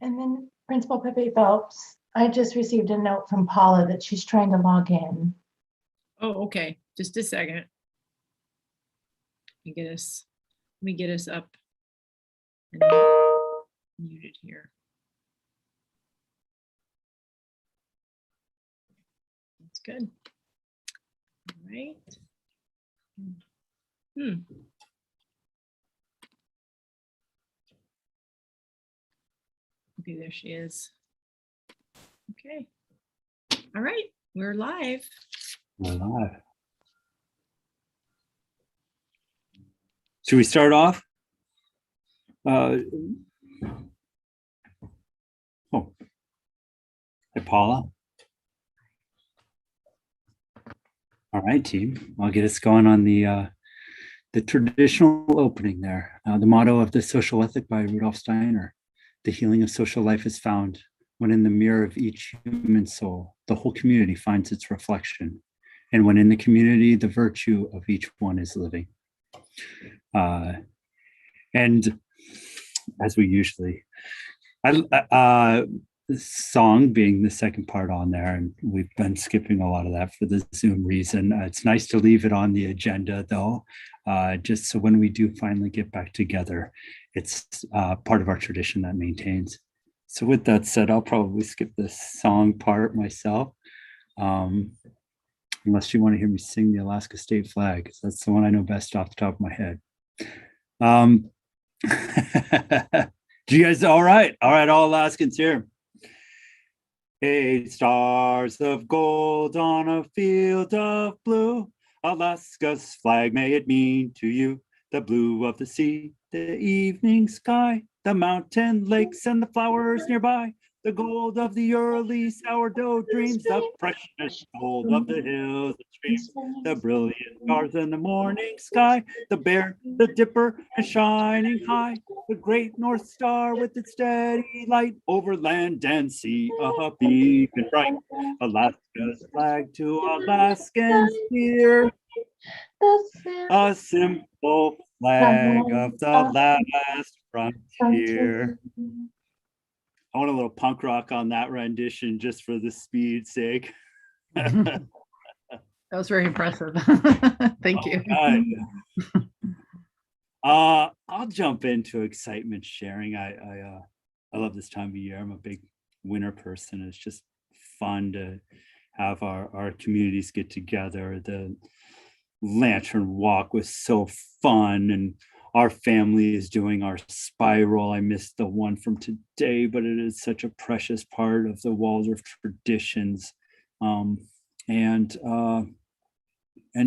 And then Principal Pepe Phelps, I just received a note from Paula that she's trying to log in. Oh, okay. Just a second. Let me get us up and muted here. That's good. All right. Okay, there she is. Okay. All right, we're live. We're live. Should we start off? Hey, Paula. All right, team. I'll get us going on the traditional opening there. The motto of the social ethic by Rudolf Steiner: "The healing of social life is found when in the mirror of each human soul, the whole community finds its reflection, and when in the community, the virtue of each one is living." And as we usually, song being the second part on there, and we've been skipping a lot of that for the Zoom reason. It's nice to leave it on the agenda though, just so when we do finally get back together, it's part of our tradition that maintains. So with that said, I'll probably skip the song part myself, unless you want to hear me sing the Alaska State Flag, because that's the one I know best off the top of my head. Do you guys, all right, all Alaskans here. 8 stars of gold on a field of blue, Alaska's flag may it mean to you. The blue of the sea, the evening sky, the mountain lakes and the flowers nearby, the gold of the early sourdough dreams, the precious gold of the hills and streams, the brilliant stars in the morning sky, the bear, the dipper, and shining high, the great North Star with its steady light over land and sea, beacon bright. Alaska's flag to Alaskans here, a simple flag of the last frontier. I want a little punk rock on that rendition just for the speed's sake. That was very impressive. Thank you. I'll jump into excitement sharing. I love this time of year. I'm a big winter person. It's just fun to have our communities get together. The lantern walk was so fun, and our family is doing our spiral. I missed the one from today, but it is such a precious part of the Waldorf traditions. And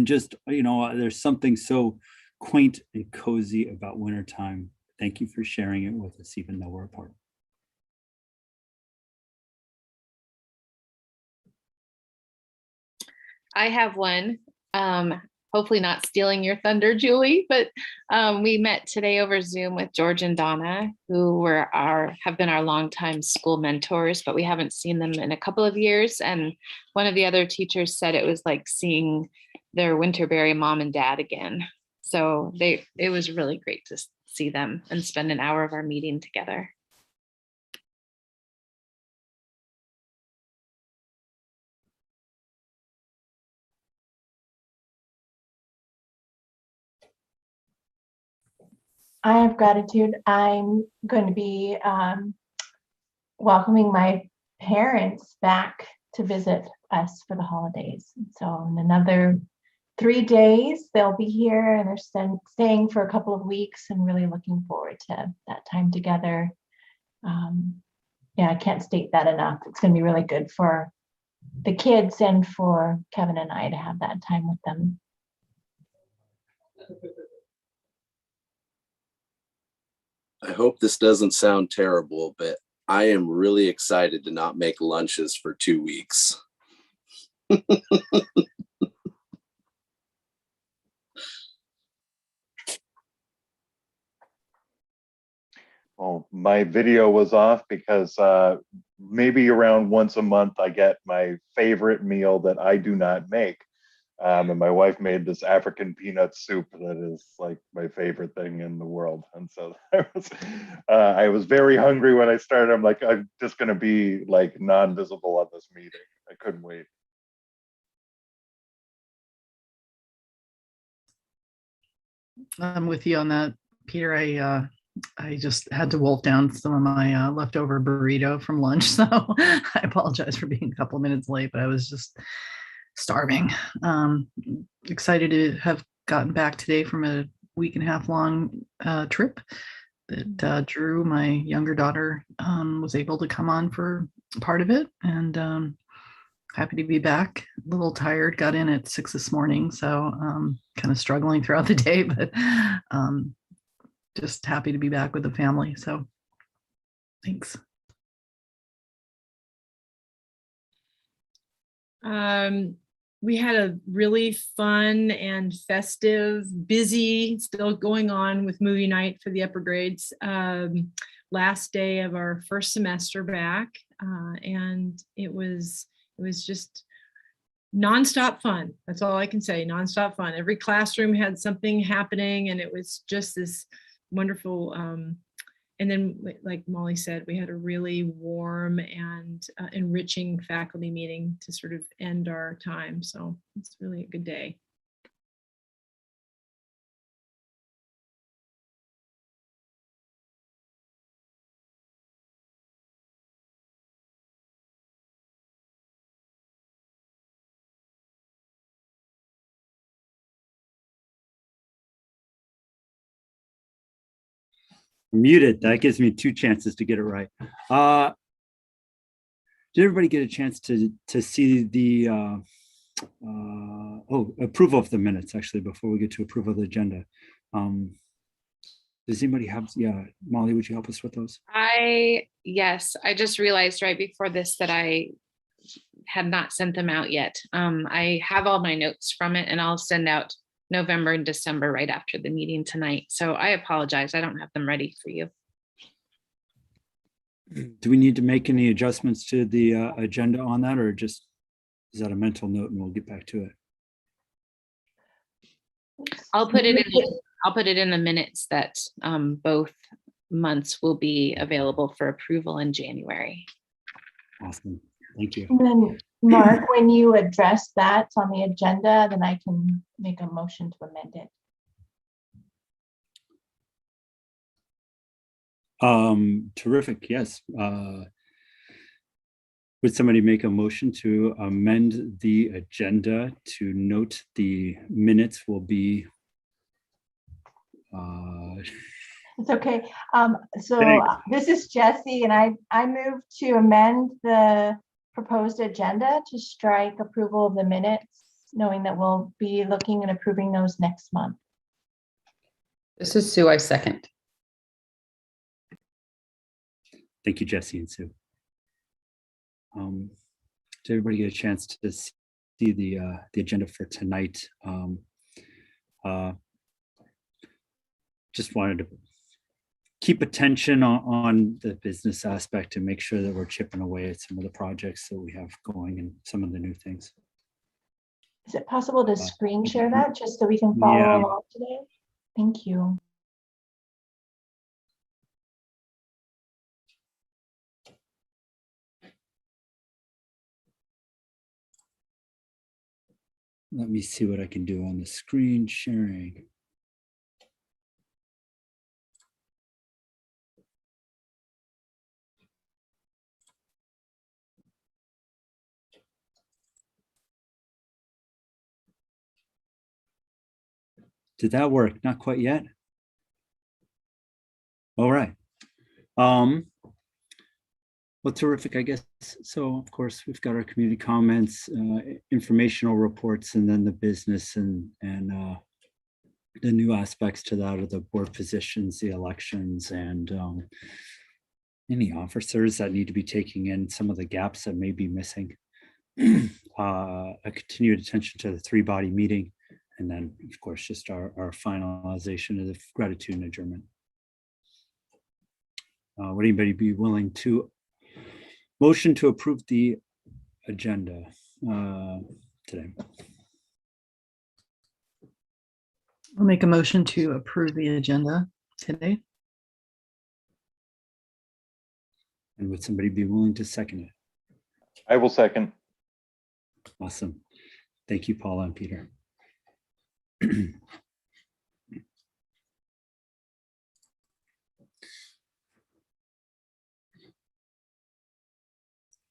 just, there's something so quaint and cozy about wintertime. Thank you for sharing it with us, even though we're apart. I have one. Hopefully not stealing your thunder, Julie, but we met today over Zoom with George and Donna, who have been our longtime school mentors, but we haven't seen them in a couple of years. And one of the other teachers said it was like seeing their Winterberry mom and dad again. So it was really great to see them and spend an hour of our meeting together. I have gratitude. I'm going to be welcoming my parents back to visit us for the holidays. So in another 3 days, they'll be here, and they're staying for a couple of weeks, and really looking forward to that time together. Yeah, I can't state that enough. It's going to be really good for the kids and for Kevin and I to have that time with them. I hope this doesn't sound terrible, but I am really excited to not make lunches for 2 weeks. Well, my video was off because maybe around once a month I get my favorite meal that I do not make. And my wife made this African peanut soup that is like my favorite thing in the world. And so I was very hungry when I started. I'm like, I'm just going to be like non-visible on this meeting. I couldn't wait. I'm with you on that, Peter. I just had to wolf down some of my leftover burrito from lunch, so I apologize for being a couple of minutes late, but I was just starving. Excited to have gotten back today from a week and a half long trip that Drew, my younger daughter, was able to come on for part of it, and happy to be back. A little tired, got in at 6 this morning, so kind of struggling throughout the day, but just happy to be back with the family. So thanks. We had a really fun and festive, busy, still going on with movie night for the upper grades. Last day of our first semester back, and it was just nonstop fun. That's all I can say. Nonstop fun. Every classroom had something happening, and it was just this wonderful. And then, like Molly said, we had a really warm and enriching faculty meeting to sort of end our time. So it's really a good day. Muted. That gives me 2 chances to get it right. Did everybody get a chance to see the approval of the minutes, actually, before we get to approval of the agenda? Does anybody have, Molly, would you help us with those? Yes, I just realized right before this that I had not sent them out yet. I have all my notes from it, and I'll send out November and December right after the meeting tonight. So I apologize. I don't have them ready for you. Do we need to make any adjustments to the agenda on that, or just is that a mental note and we'll get back to it? I'll put it in the minutes that both months will be available for approval in January. Awesome. Thank you. And then, Mark, when you address that on the agenda, then I can make a motion to amend it. Terrific. Yes. Would somebody make a motion to amend the agenda to note the minutes will be It's okay. This is Jessie, and I move to amend the proposed agenda to strike approval of the minutes, knowing that we'll be looking and approving those next month. This is Sue. I second. Thank you, Jessie and Sue. Did everybody get a chance to see the agenda for tonight? Just wanted to keep attention on the business aspect and make sure that we're chipping away at some of the projects that we have going and some of the new things. Is it possible to screen share that just so we can follow along today? Thank you. Let me see what I can do on the screen sharing. Did that work? Not quite yet. All right. Well, terrific, I guess. So, of course, we've got our community comments, informational reports, and then the business and the new aspects to that of the board positions, the elections, and any officers that need to be taking in some of the gaps that may be missing. A continued attention to the 3-body meeting, and then, of course, just our finalization of the gratitude and adjournment. Would anybody be willing to motion to approve the agenda today? I'll make a motion to approve the agenda today. And would somebody be willing to second it? I will second. Awesome. Thank you, Paula and Peter.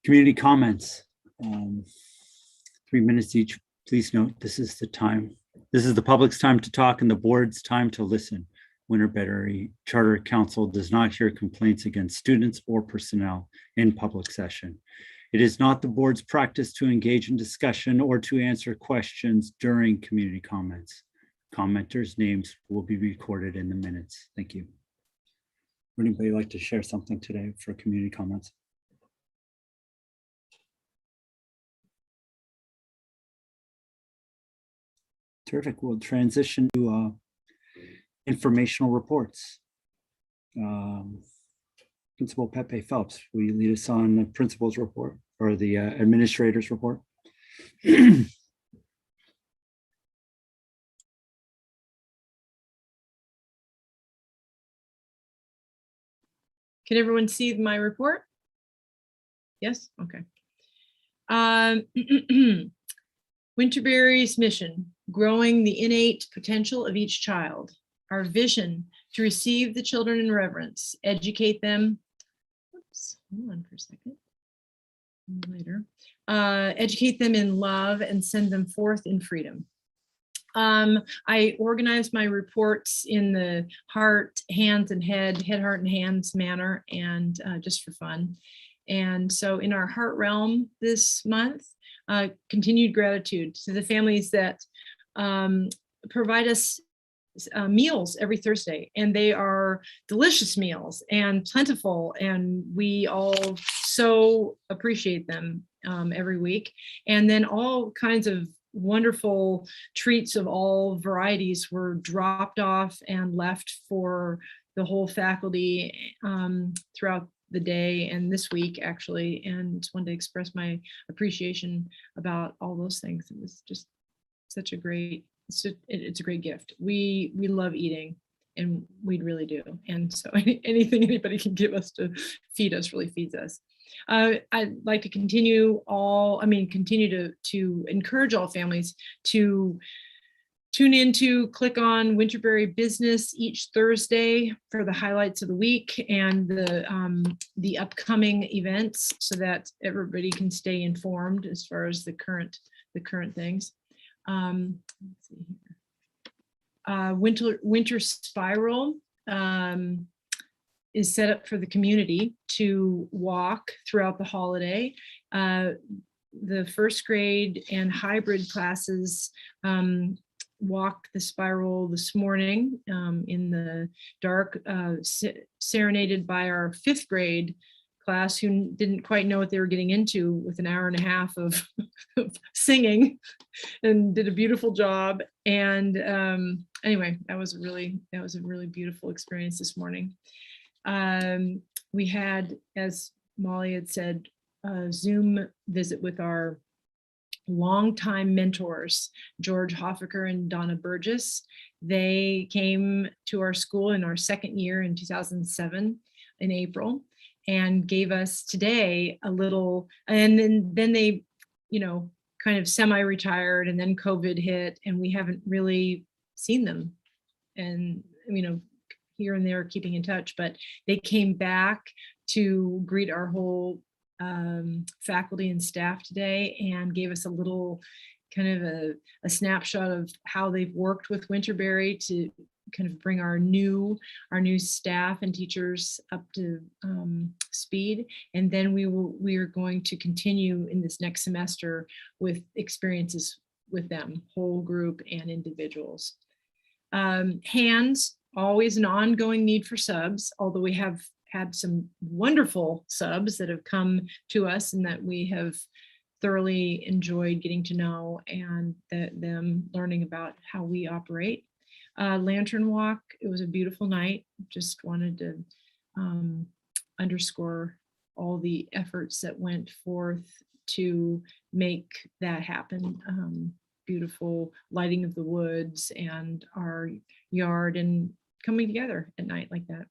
Community comments. 3 minutes each. Please note, this is the time. This is the public's time to talk and the board's time to listen. Winterberry Charter Council does not hear complaints against students or personnel in public session. It is not the board's practice to engage in discussion or to answer questions during community comments. Commenters' names will be recorded in the minutes. Thank you. Would anybody like to share something today for community comments? Terrific. We'll transition to informational reports. Principal Pepe Phelps, will you lead us on the principal's report or the administrator's report? Can everyone see my report? Yes, okay. Winterberry's mission, growing the innate potential of each child. Our vision, to receive the children in reverence, educate them. Oops, hold on for a second. Later. Educate them in love and send them forth in freedom. I organized my reports in the heart, hands, and head, heart, and hands manner, and just for fun. And so in our heart realm this month, continued gratitude to the families that provide us meals every Thursday, and they are delicious meals and plentiful, and we all so appreciate them every week. And then all kinds of wonderful treats of all varieties were dropped off and left for the whole faculty throughout the day and this week, actually, and just wanted to express my appreciation about all those things. It was just such a great, it's a great gift. We love eating, and we really do. And so anything anybody can give us to feed us really feeds us. I'd like to continue to encourage all families to tune into, click on Winterberry Business each Thursday for the highlights of the week and the upcoming events, so that everybody can stay informed as far as the current things. Let's see here. Winter Spiral is set up for the community to walk throughout the holiday. The first grade and hybrid classes walked the spiral this morning in the dark, serenaded by our 5th grade class, who didn't quite know what they were getting into, with an hour and a half of singing, and did a beautiful job. And anyway, that was a really beautiful experience this morning. We had, as Molly had said, a Zoom visit with our longtime mentors, George Hoffaker and Donna Burgess. They came to our school in our 2nd year in 2007 in April, and gave us today a little, and then they, kind of semi-retired, and then COVID hit, and we haven't really seen them. And, here and there keeping in touch, but they came back to greet our whole faculty and staff today, and gave us a little kind of a snapshot of how they've worked with Winterberry to kind of bring our new staff and teachers up to speed. And then we are going to continue in this next semester with experiences with them, whole group and individuals. Hands, always an ongoing need for subs, although we have had some wonderful subs that have come to us and that we have thoroughly enjoyed getting to know, and them learning about how we operate. Lantern Walk, it was a beautiful night. Just wanted to underscore all the efforts that went forth to make that happen. beautiful lighting of the woods and our yard and coming together at night like that.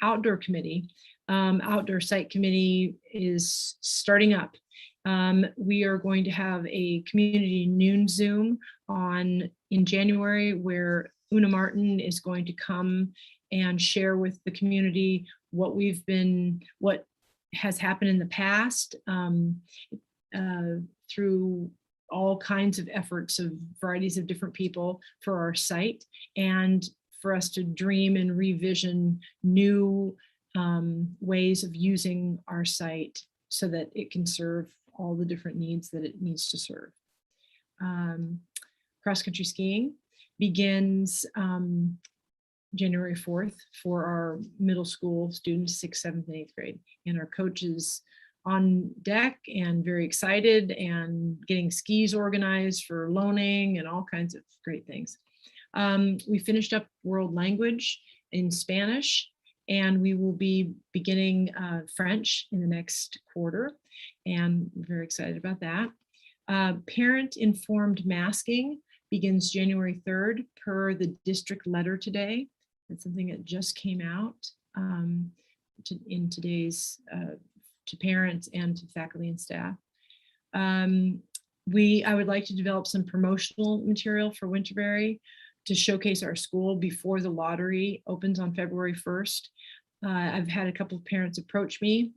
Outdoor committee, outdoor site committee is starting up. We are going to have a community noon Zoom in January where Una Martin is going to come and share with the community what has happened in the past through all kinds of efforts of varieties of different people for our site, and for us to dream and revision new ways of using our site so that it can serve all the different needs that it needs to serve. Cross-country skiing begins January 4th for our middle school students, 6th, 7th, and 8th grade. And our coaches on deck and very excited and getting skis organized for loaning and all kinds of great things. We finished up world language in Spanish, and we will be beginning French in the next quarter, and we're very excited about that. Parent-informed masking begins January 3rd per the district letter today. That's something that just came out in today's to parents and to faculty and staff. I would like to develop some promotional material for Winterberry to showcase our school before the lottery opens on February 1st. I've had a couple of parents approach me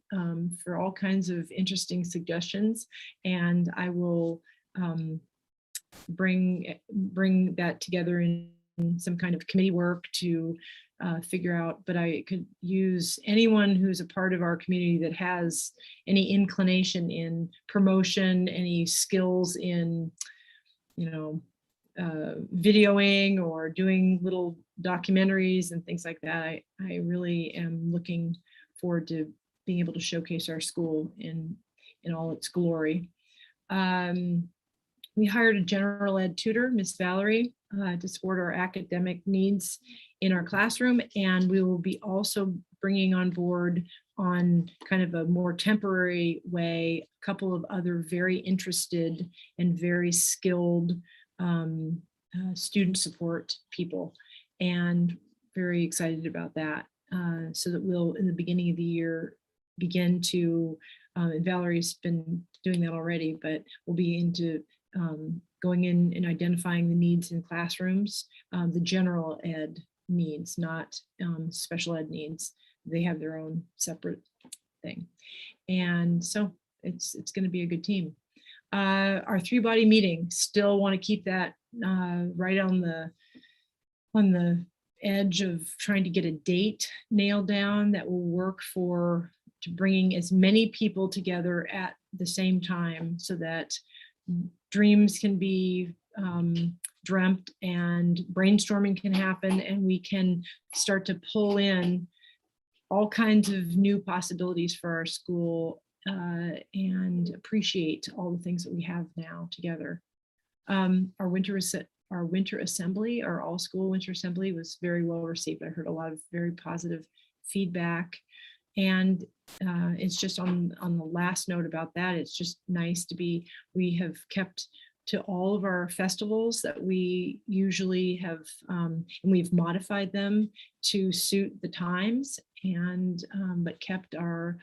for all kinds of interesting suggestions, and I will bring that together in some kind of committee work to figure out, but I could use anyone who's a part of our community that has any inclination in promotion, any skills in, videoing or doing little documentaries and things like that. I really am looking forward to being able to showcase our school in all its glory. We hired a general ed tutor, Miss Valerie, to support our academic needs in our classroom, and we will be also bringing on board on kind of a more temporary way a couple of other very interested and very skilled student support people, and very excited about that, so that we'll in the beginning of the year begin to, and Valerie's been doing that already, but we'll be into going in and identifying the needs in classrooms, the general ed needs, not special ed needs. They have their own separate thing. And so it's going to be a good team. Our 3-body meeting, still want to keep that right on the edge of trying to get a date nailed down that will work to bringing as many people together at the same time so that dreams can be dreamt and brainstorming can happen, and we can start to pull in all kinds of new possibilities for our school and appreciate all the things that we have now together. Our winter assembly, our all school winter assembly, was very well received. I heard a lot of very positive feedback. And it's just on the last note about that, it's just nice to be, we have kept to all of our festivals that we usually have, and we've modified them to suit the times, and but kept our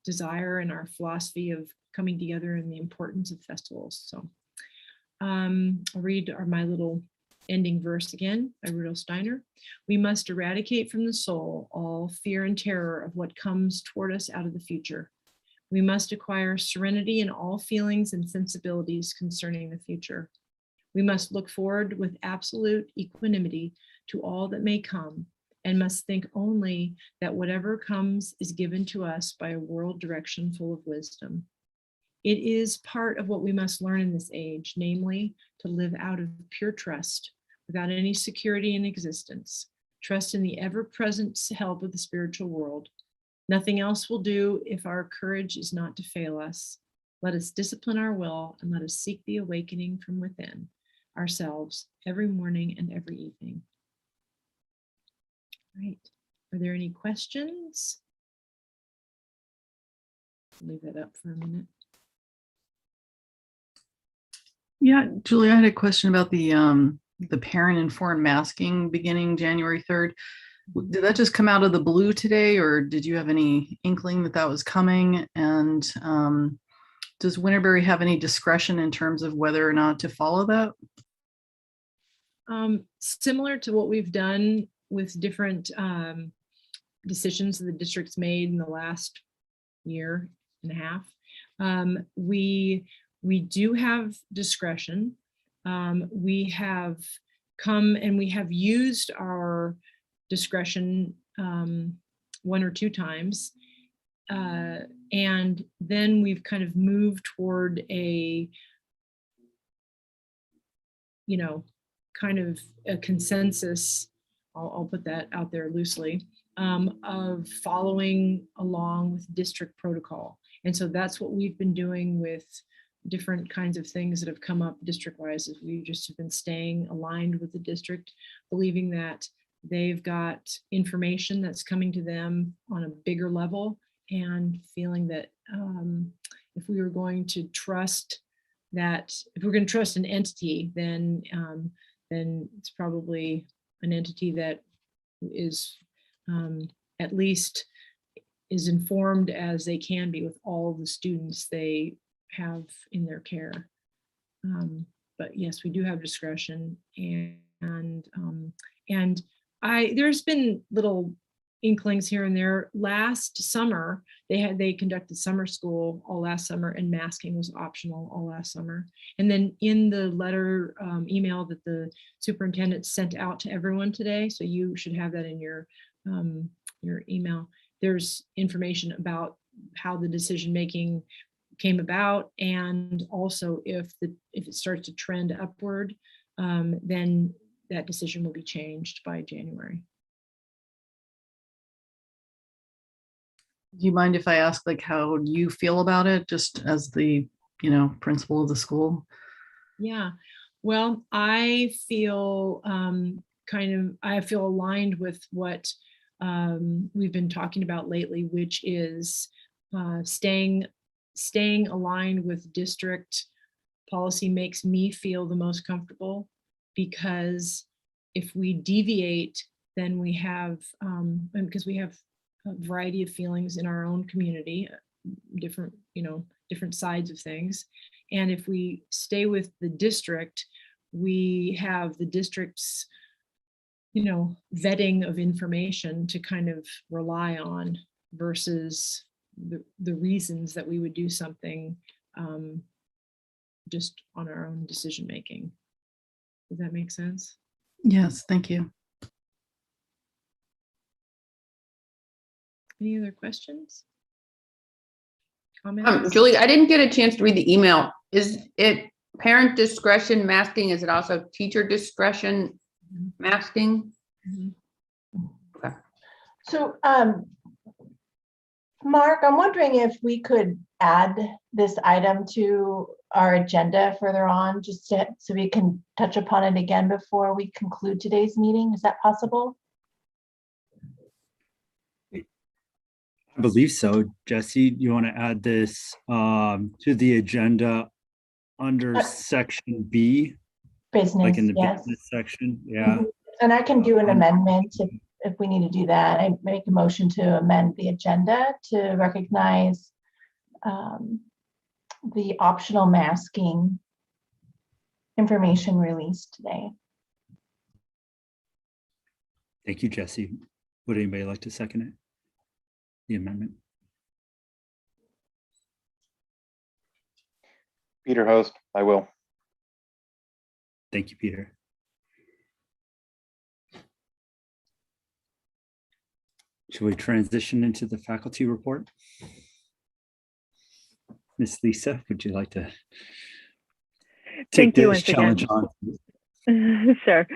desire and our philosophy of coming together and the importance of festivals. So I'll read my little ending verse again by Rudolf Steiner. We must eradicate from the soul all fear and terror of what comes toward us out of the future. We must acquire serenity in all feelings and sensibilities concerning the future. We must look forward with absolute equanimity to all that may come, and must think only that whatever comes is given to us by a world direction full of wisdom. It is part of what we must learn in this age, namely, to live out of pure trust, without any security in existence. Trust in the ever-present help of the spiritual world. Nothing else will do if our courage is not to fail us. Let us discipline our will, and let us seek the awakening from within ourselves every morning and every evening. Right. Are there any questions? Leave that up for a minute. Yeah, Julie, I had a question about the parent-informed masking beginning January 3rd. Did that just come out of the blue today, or did you have any inkling that that was coming? And does Winterberry have any discretion in terms of whether or not to follow that? Similar to what we've done with different decisions the district's made in the last year and a half, we do have discretion. We have come and we have used our discretion one or two times. And then we've kind of moved toward a, kind of a consensus, I'll put that out there loosely, of following along with district protocol. And so that's what we've been doing with different kinds of things that have come up district-wise, is we just have been staying aligned with the district, believing that they've got information that's coming to them on a bigger level, and feeling that if we were going to trust that, if we're going to trust an entity, then it's probably an entity that is at least is informed as they can be with all the students they have in their care. But yes, we do have discretion, and there's been little inklings here and there. Last summer, they conducted summer school all last summer, and masking was optional all last summer. And then in the letter email that the superintendent sent out to everyone today, so you should have that in your email, there's information about how the decision making came about, and also if it starts to trend upward, then that decision will be changed by January. Do you mind if I ask, like, how you feel about it, just as the, principal of the school? Yeah, well, I feel I feel aligned with what we've been talking about lately, which is staying aligned with district policy makes me feel the most comfortable, because if we deviate, then we have, because we have a variety of feelings in our own community, different sides of things. And if we stay with the district, we have the district's, vetting of information to kind of rely on, versus the reasons that we would do something just on our own decision making. Does that make sense? Yes, thank you. Any other questions? Comments? Julie, I didn't get a chance to read the email. Is it parent discretion masking? Is it also teacher discretion masking? Mm-hmm. Okay. So, Mark, I'm wondering if we could add this item to our agenda further on, just so we can touch upon it again before we conclude today's meeting. Is that possible? I believe so. Jesse, you want to add this to the agenda under section B, Business, like in the yes. business section? Yeah. Mhm. And I can do an amendment if we need to do that. I make a motion to amend the agenda to recognize the optional masking information released today. Thank you, Jesse. Would anybody like to second it? The amendment? Peter Host, I will. Thank you, Peter. Should we transition into the faculty report? Miss Lisa, would you like to take this challenge on? Sure.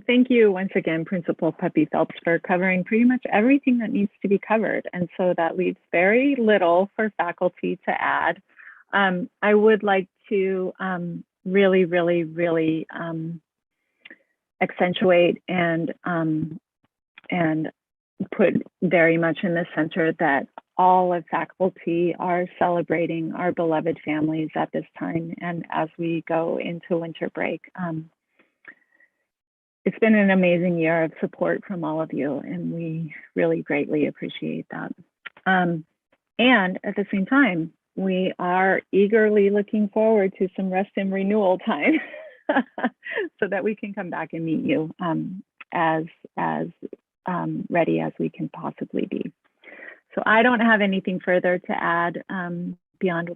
Thank you once again, Principal Peppy Phelps, for covering pretty much everything that needs to be covered. And so that leaves very little for faculty to add. I would like to really accentuate and put very much in the center that all of faculty are celebrating our beloved families at this time and as we go into winter break. It's been an amazing year of support from all of you, and we really greatly appreciate that. And at the same time, we are eagerly looking forward to some rest and renewal time so that we can come back and meet you as ready as we can possibly be. So I don't have anything further to add beyond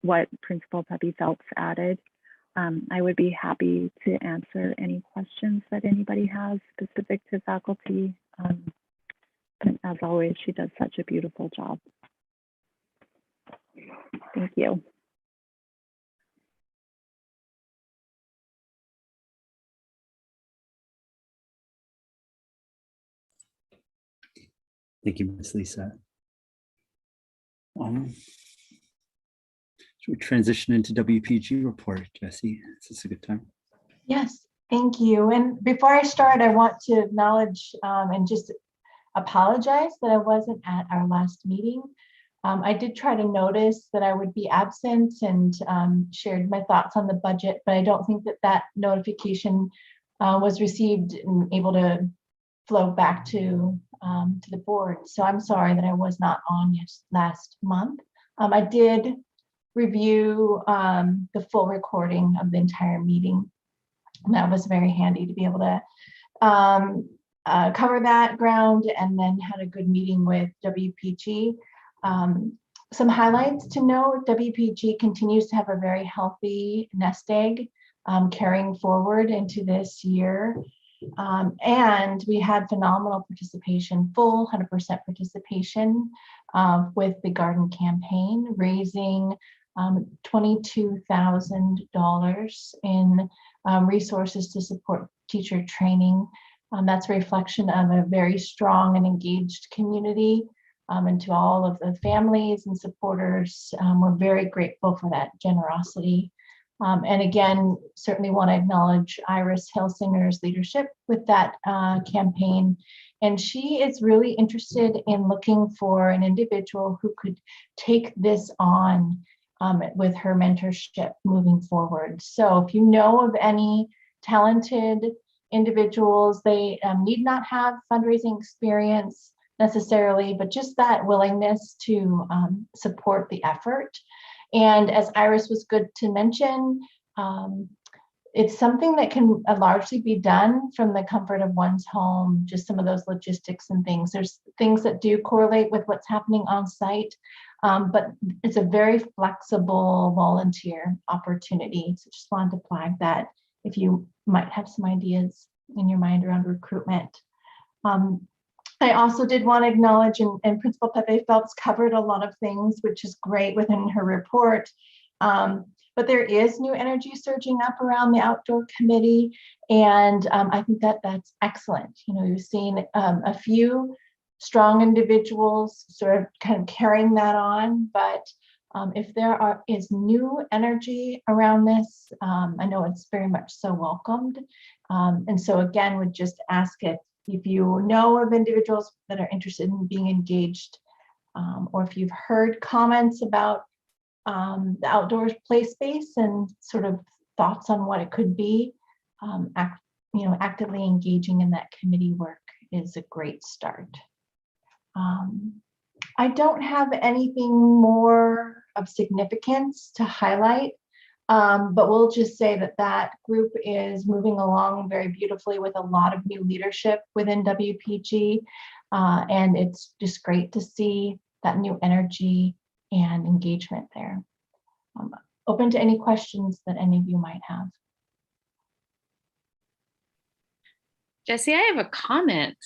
what Principal Peppy Phelps added. I would be happy to answer any questions that anybody has specific to faculty. And as always, she does such a beautiful job. Thank you. Thank you, Ms. Lisa. Should we transition into WPG report, Jesse? Is this a good time? Yes, thank you. And before I start, I want to acknowledge and just apologize that I wasn't at our last meeting. I did try to notice that I would be absent and shared my thoughts on the budget, but I don't think that that notification was received and able to flow back to the board. So I'm sorry that I was not on last month. I did review the full recording of the entire meeting. And that was very handy to be able to cover that ground, and then had a good meeting with WPG. Some highlights to note: WPG continues to have a very healthy nest egg carrying forward into this year. And we had phenomenal participation, full 100% participation with the garden campaign, raising $22,000 in resources to support teacher training. That's a reflection of a very strong and engaged community. And to all of the families and supporters, we're very grateful for that generosity. And again, certainly want to acknowledge Iris Hilsinger's leadership with that campaign. And she is really interested in looking for an individual who could take this on with her mentorship moving forward. So if you know of any talented individuals, they need not have fundraising experience necessarily, but just that willingness to support the effort. And as Iris was good to mention, it's something that can largely be done from the comfort of one's home, just some of those logistics and things. There's things that do correlate with what's happening on site, but it's a very flexible volunteer opportunity. So just wanted to flag that if you might have some ideas in your mind around recruitment. I also did want to acknowledge, and Principal Pepe Phelps covered a lot of things, which is great within her report. But there is new energy surging up around the outdoor committee. And I think that that's excellent. You know, you've seen a few strong individuals sort of kind of carrying that on, but if there is new energy around this, I know it's very much so welcomed. And so again, would just ask if you know of individuals that are interested in being engaged, or if you've heard comments about the outdoor play space and sort of thoughts on what it could be, actively engaging in that committee work is a great start. I don't have anything more of significance to highlight, but we'll just say that that group is moving along very beautifully with a lot of new leadership within WPG, and it's just great to see that new energy and engagement there. Open to any questions that any of you might have. Jesse, I have a comment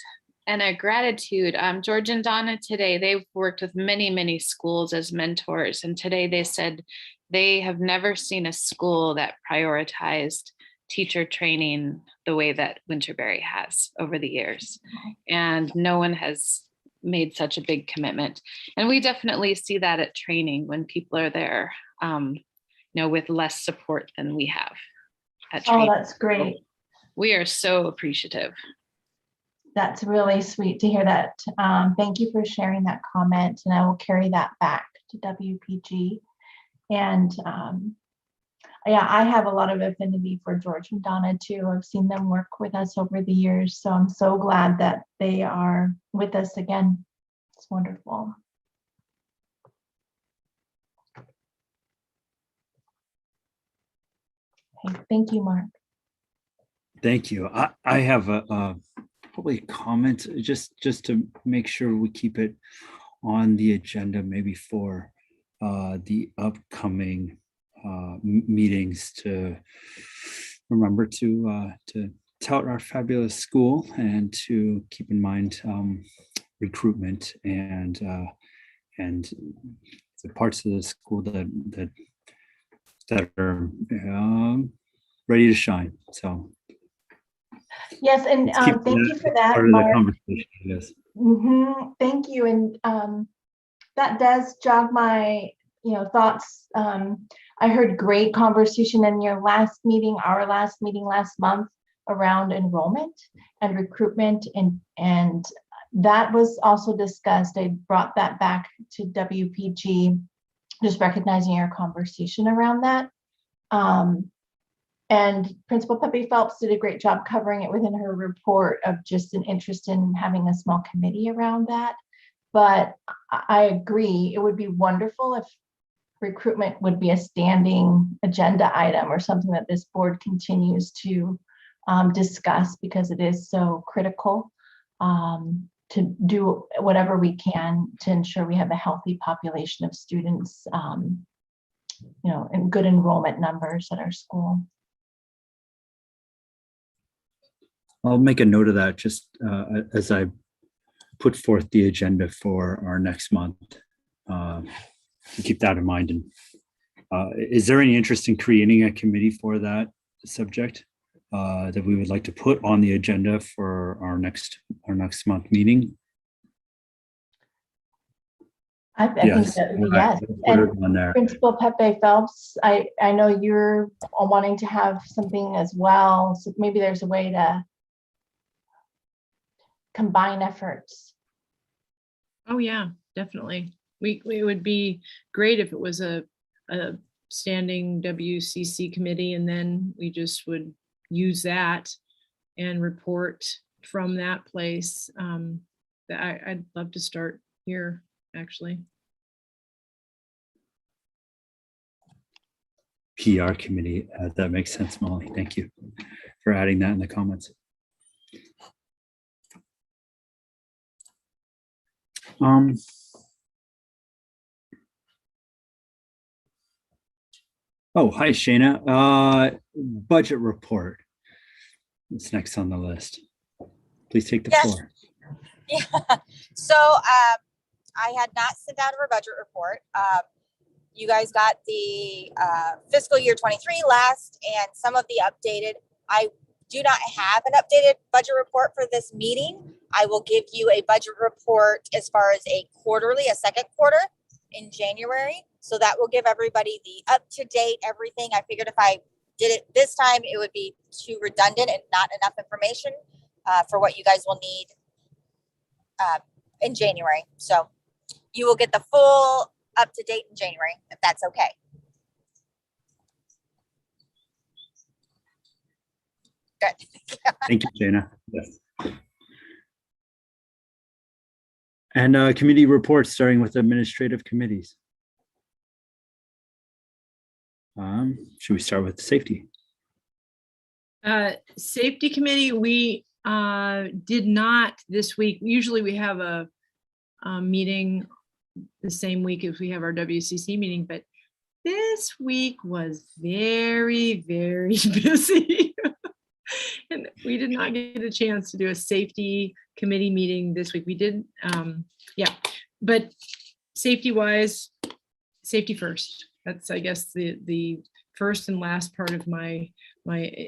and a gratitude. George and Donna today, they've worked with many, many schools as mentors. And today they said they have never seen a school that prioritized teacher training the way that Winterberry has over the years. And no one has made such a big commitment. And we definitely see that at training when people are there, with less support than we have at training. Oh, that's great. We are so appreciative. That's really sweet to hear that. Thank you for sharing that comment, and I will carry that back to WPG. And yeah, I have a lot of affinity for George and Donna too. I've seen them work with us over the years, so I'm so glad that they are with us again. It's wonderful. Okay, thank you, Mark. Thank you. I have a probably a comment just to make sure we keep it on the agenda, maybe for the upcoming meetings, to remember to tout our fabulous school and to keep in mind recruitment and the parts of the school that are ready to shine. So Yes, and let's keep thank you for that, part of the Mark. conversation. Yes. Thank you, and that does jog my thoughts. I heard great conversation in your last meeting, our last meeting last month, around enrollment and recruitment, and that was also discussed. I brought that back to WPG, just recognizing your conversation around that. And Principal Pepe Phelps did a great job covering it within her report of just an interest in having a small committee around that. But I agree, it would be wonderful if recruitment would be a standing agenda item or something that this board continues to discuss, because it is so critical to do whatever we can to ensure we have a healthy population of students, and good enrollment numbers at our school. I'll make a note of that just as I put forth the agenda for our next month. Keep that in mind. And is there any interest in creating a committee for that subject that we would like to put on the agenda for our next month meeting? I think that would be yes. And Principal Pepe Phelps, I know you're wanting to have something as well, so maybe there's a way to combine efforts. Oh yeah, definitely. It would be great if it was a standing WCC committee, and then we just would use that and report from that place. I'd love to start here, actually. PR committee, that makes sense, Molly. Thank you for adding that in the comments. Oh, hi, Shayna. Budget report. What's next on the list? Please take the floor. Yeah. So I had not sent out our budget report. You guys got the fiscal year 23 last, and some of the updated. I do not have an updated budget report for this meeting. I will give you a budget report as far as a second quarter in January. So that will give everybody the up-to-date everything. I figured if I did it this time, it would be too redundant and not enough information for what you guys will need in January. So you will get the full up-to-date in January, if that's okay. Good. Thank you, Shayna. Yes. And committee reports, starting with administrative committees. Should we start with safety? Safety committee, we did not this week. Usually we have a meeting the same week as we have our WCC meeting, but this week was very, very busy. And we did not get a chance to do a safety committee meeting this week. We did, yeah, but safety wise, safy first. That's, I guess, the first and last part of my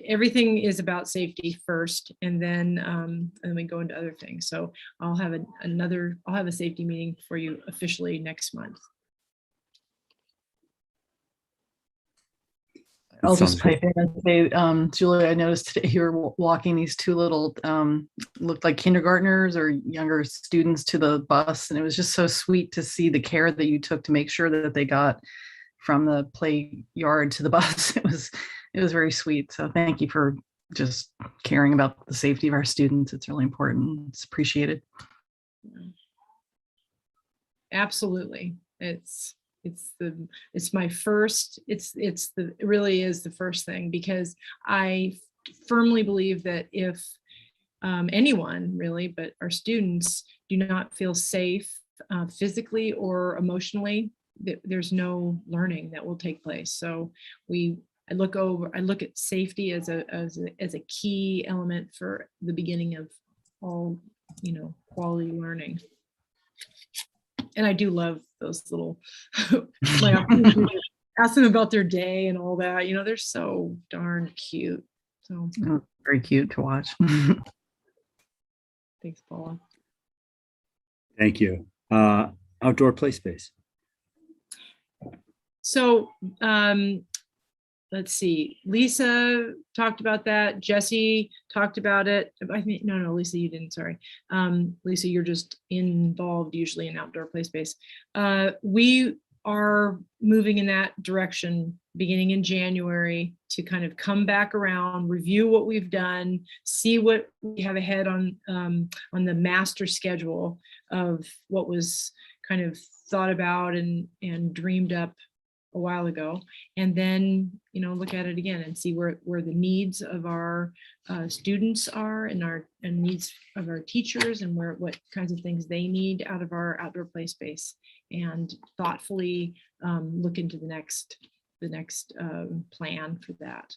everything is about safety first, and then we go into other things. So I'll have a safety meeting for you officially next month. I'll just sounds good. pipe in and say, Julie, I noticed today you were walking these two little, looked like kindergartners or younger students to the bus. And it was just so sweet to see the care that you took to make sure that they got from the play yard to the bus. It was very sweet. So thank you for just caring about the safety of our students. It's really important. It's appreciated. Absolutely. It's my first, it really is the first thing, because I firmly believe that if anyone really, but our students do not feel safe physically or emotionally, there's no learning that will take place. So I look at safety as a key element for the beginning of all, quality learning. And I do love those little, ask them about their day and all that, they're so darn cute. So very cute to watch. Thanks, Paula. Thank you. Outdoor play space. So let's see. Lisa talked about that. Jesse talked about it. I think no, Lisa, you didn't. Sorry, Lisa, you're just involved usually in outdoor play space. We are moving in that direction beginning in January to kind of come back around, review what we've done, see what we have ahead on the master schedule of what was kind of thought about and dreamed up a while ago, and then look at it again and see where the needs of our students are and needs of our teachers, and what kinds of things they need out of our outdoor play space, and thoughtfully look into the next plan for that.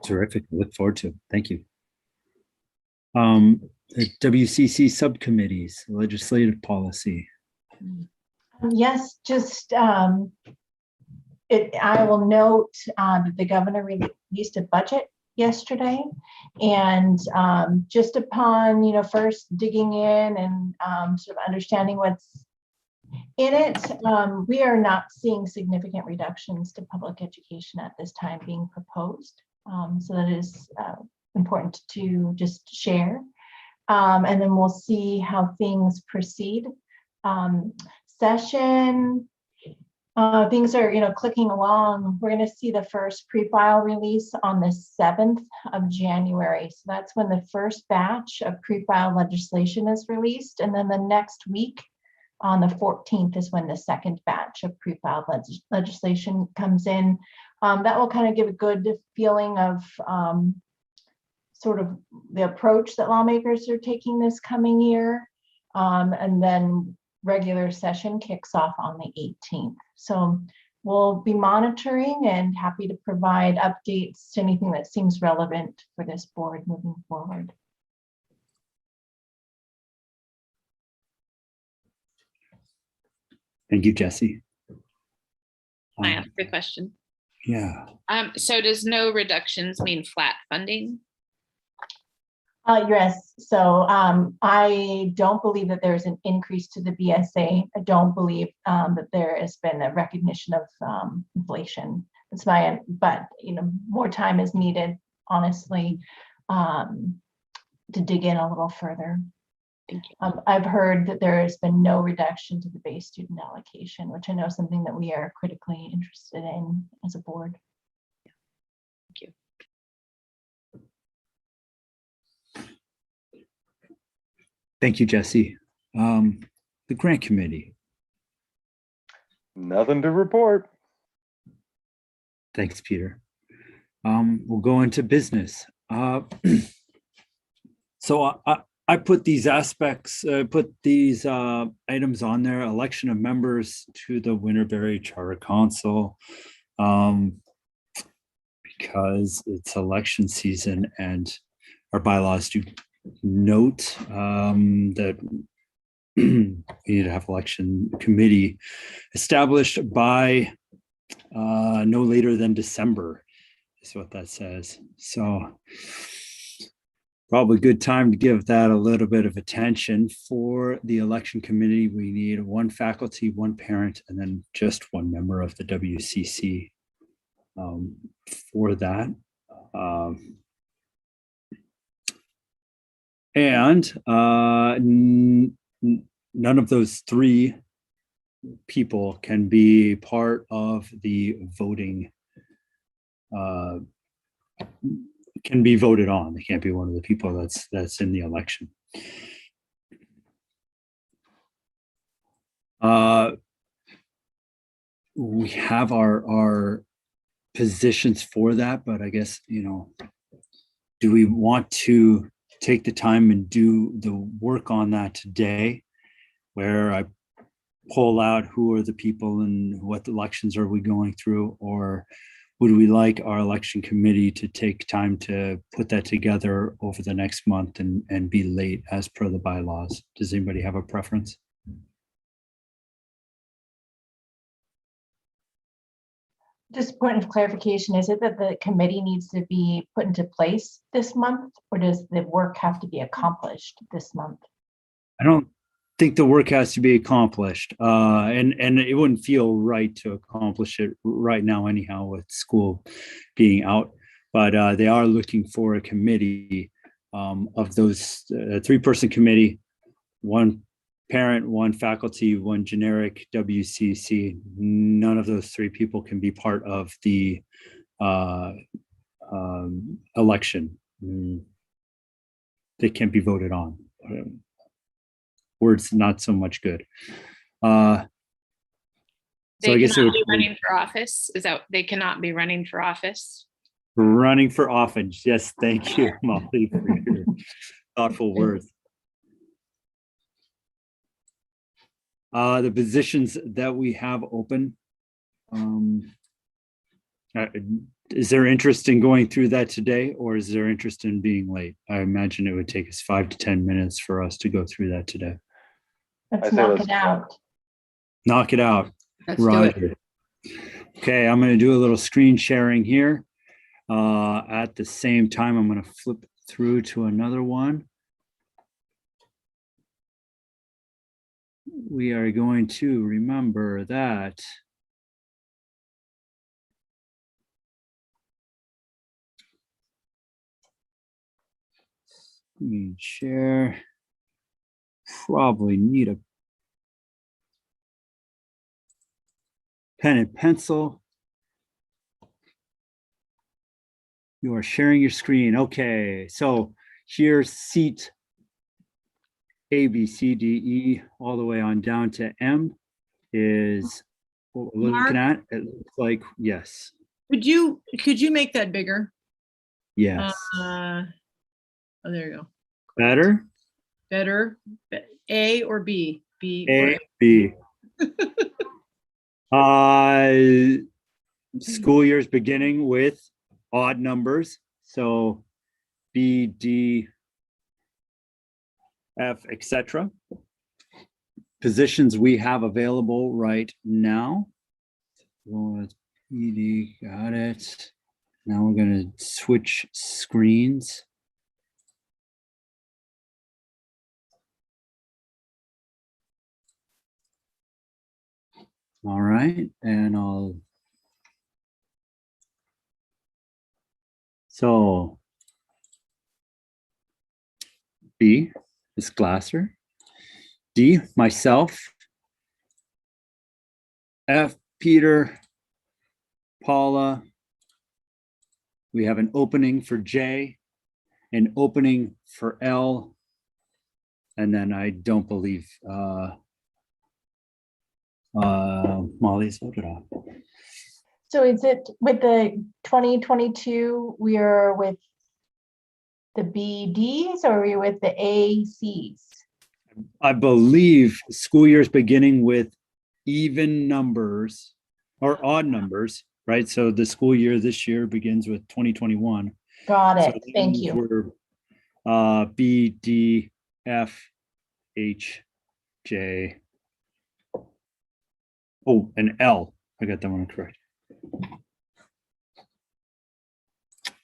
Terrific. I look forward to it. Thank you. The WCC subcommittees, legislative policy. Yes, just I will note that the governor released a budget yesterday, and just upon first digging in and sort of understanding what's in it, we are not seeing significant reductions to public education at this time being proposed. So that is important to just share, and then we'll see how things proceed. Session, things are clicking along. We're going to see the first pre-file release on the 7th of January. So that's when the first batch of pre-file legislation is released, and then the next week on the 14th is when the second batch of pre-filed legislation comes in. That will kind of give a good feeling of sort of the approach that lawmakers are taking this coming year, and then regular session kicks off on the 18th. So we'll be monitoring and happy to provide updates to anything that seems relevant for this board moving forward. Thank you, Jesse. Can I ask a question? Yeah. So does no reductions mean flat funding? Yes, so I don't believe that there's an increase to the BSA. I don't believe that there has been a recognition of inflation. That's but more time is needed, honestly, to dig in a little further. Thank you. I've heard that there has been no reduction to the base student allocation, which I know is something that we are critically interested in as a board. Thank you. Thank you, Jesse. The grant committee. Nothing to report. Thanks, Peter. We'll go into business. So I put these aspects, items on there: election of members to the Winterberry Charter Council, because it's election season and our bylaws do note that we need to have election committee established by no later than December, is what that says. So probably a good time to give that a little bit of attention. For the election committee, we need one faculty, one parent, and then just one member of the WCC for that. And none of those three people can be part of the voting, can be voted on. They can't be one of the people that's in the election. We have our positions for that, but I guess, do we want to take the time and do the work on that today, where I pull out who are the people and what elections are we going through, or would we like our election committee to take time to put that together over the next month and be late as per the bylaws? Does anybody have a preference? Just a point of clarification, is it that the committee needs to be put into place this month, or does the work have to be accomplished this month? I don't think the work has to be accomplished, and it wouldn't feel right to accomplish it right now anyhow, with school being out. But they are looking for a committee of those, 3-person committee, one parent, one faculty, one generic WCC. None of those 3 people can be part of the election. They can't be voted on. Words not so much good. So They I guess it cannot would be running for office. Is that they cannot be running for office? running for office. Yes, thank you, Molly, for your thoughtful words. The positions that we have open, is there interest in going through that today, or is there interest in being late? I imagine it would take us 5 to 10 minutes for us to go through that today. Let's say knock let's- it out. Knock it out. Let's do it. Roger. Okay, I'm going to do a little screen sharing here. At the same time, I'm going to flip through to another one. We are going to remember that screen share. Probably need a pen and pencil. You are sharing your screen. Okay, so here's seat A, B, C, D, E, all the way on down to M is what we're looking at. It looks like, yes, Could you make that bigger? yes. Oh, there you go. Better? Better. A or B? B or A, B. School year's beginning with odd numbers. So B, D, F, etc. Positions we have available right now. PD, got it. Now we're going to switch screens. All right, and so B is Glasser. D, myself. F, Peter. Paula. We have an opening for J, an opening for L, and then I don't believe Molly's voted on. So is it with the 2022, we are with the BDs, or are we with the ACs? I believe school year is beginning with even numbers or odd numbers, right? So the school year this year begins with 2021. Got So it. Thank you. We're B, D, F, H, J. Oh, and L. I got that one correct.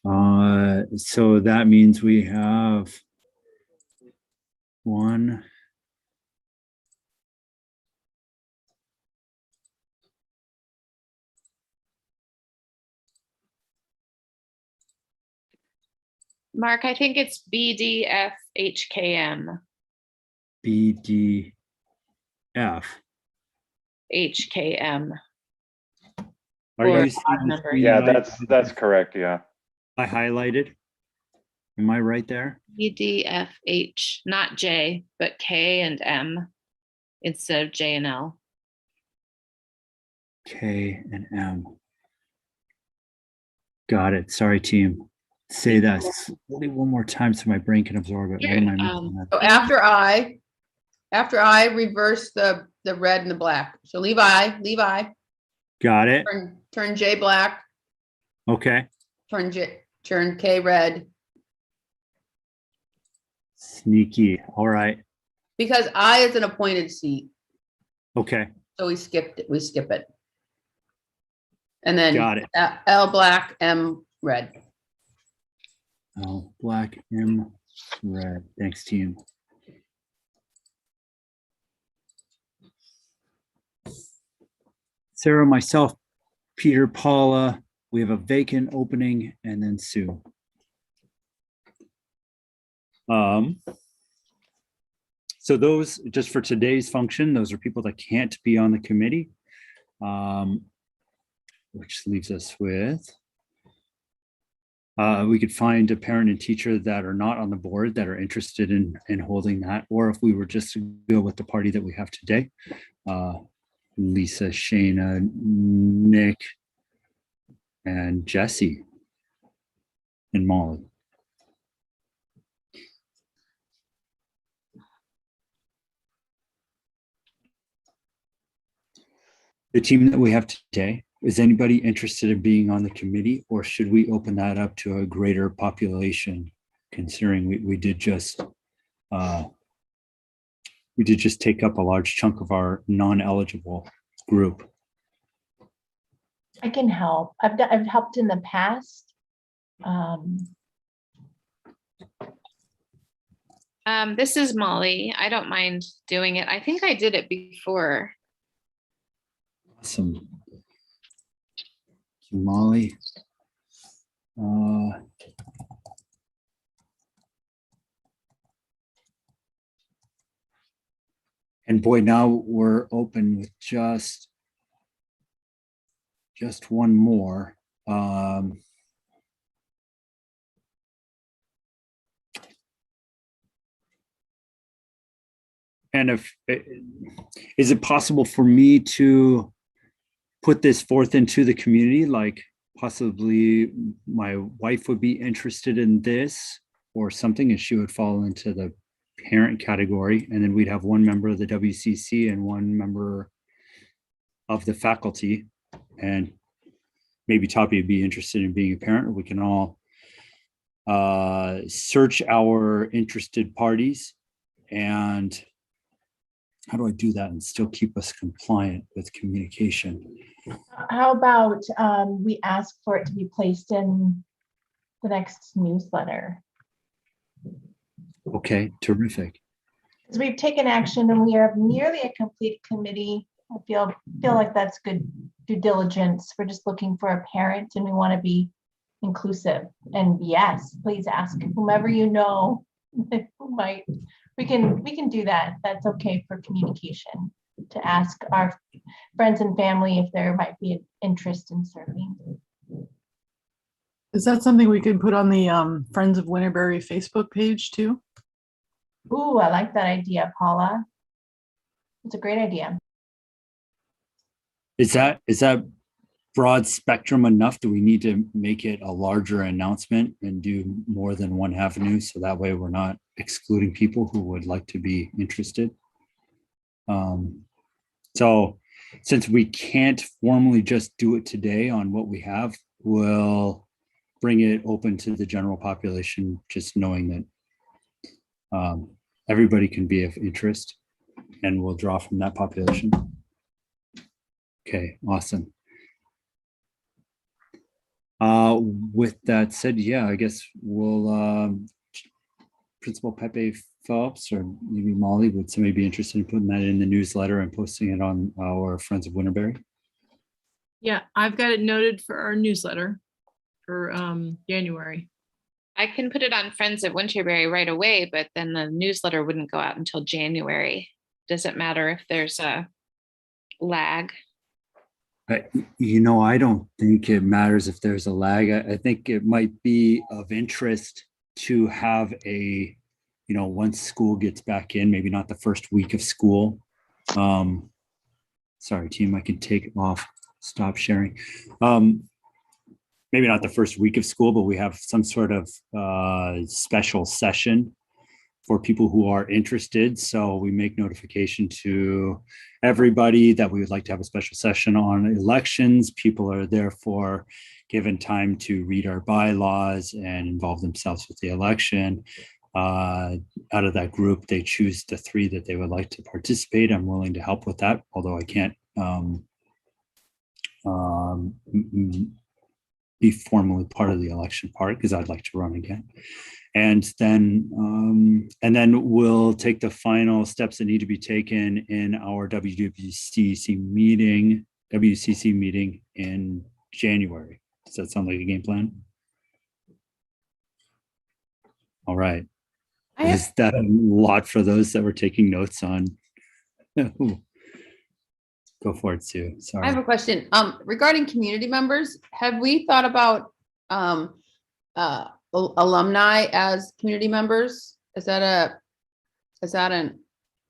So that means we have one. Mark, I think it's BDFHKM. BDF. HKM. Are Or you seeing odd the number. screen Yeah, that that's correct. Yeah. I highlighted? Am I right there? BDFH, not J, but K and M instead of J and L. K and M. Got it. Sorry, team. Say that slowly one more time so my brain can absorb it. What am I missing? So after I reverse the red and the black. So leave I, Got it. turn J black, Okay. turn K red. Sneaky. All right. Because I is an appointed seat. Okay. So we skip it. And then Got it. L black, M red. Oh, black M red. Thanks, team. Sarah, myself, Peter, Paula. We have a vacant opening, and then Sue. So those, just for today's function, those are people that can't be on the committee, which leaves us with, we could find a parent and teacher that are not on the board that are interested in holding that, or if we were just to go with the party that we have today, Lisa, Shayna, Nick, and Jesse, and Molly. The team that we have today, is anybody interested in being on the committee, or should we open that up to a greater population, considering we did just take up a large chunk of our non-eligible group? I can help. I've helped in the past. This is Molly. I don't mind doing it. I think I did it before. Awesome. Thank you, Molly. And boy, now we're open with just one more. And is it possible for me to put this forth into the community? Like possibly my wife would be interested in this or something, and she would fall into the parent category. And then we'd have one member of the WCC and one member of the faculty. And maybe Toppy would be interested in being a parent. We can all search our interested parties. And how do I do that and still keep us compliant with communication? How about we ask for it to be placed in the next newsletter? Okay, terrific. Because we've taken action and we are nearly a complete committee. I feel like that's good due diligence. We're just looking for a parent and we want to be inclusive. And yes, please ask whomever you know who might. We can do that. That's okay for communication, to ask our friends and family if there might be an interest in serving. Is that something we could put on the Friends of Winterberry Facebook page too? Ooh, I like that idea, Paula. It's a great idea. Is that broad spectrum enough? Do we need to make it a larger announcement and do more than one avenue, so that way we're not excluding people who would like to be interested? So since we can't formally just do it today on what we have, we'll bring it open to the general population, just knowing that everybody can be of interest, and we'll draw from that population. Okay, awesome. With that said, yeah, I guess we'll, Principal Pepe Phelps or maybe Molly, would somebody be interested in putting that in the newsletter and posting it on our Friends of Winterberry? Yeah, I've got it noted for our newsletter for January. I can put it on Friends of Winterberry right away, but then the newsletter wouldn't go out until January. Does it matter if there's a lag? I don't think it matters if there's a lag. I think it might be of interest to have a, once school gets back in, maybe not the first week of school. Sorry, team, I can take off, stop sharing. Maybe not the first week of school, but we have some sort of special session for people who are interested. So we make notification to everybody that we would like to have a special session on elections. People are therefore given time to read our bylaws and involve themselves with the election. Out of that group, they choose the 3 that they would like to participate. I'm willing to help with that, although I can't be formally part of the election part because I'd like to run again. And then we'll take the final steps that need to be taken in our WCC meeting in January. Does that sound like a game plan? All right. Is that a lot for those that were taking notes on? Go for it, Sue. Sorry. I have a question. Regarding community members, have we thought about alumni as community members? Is that an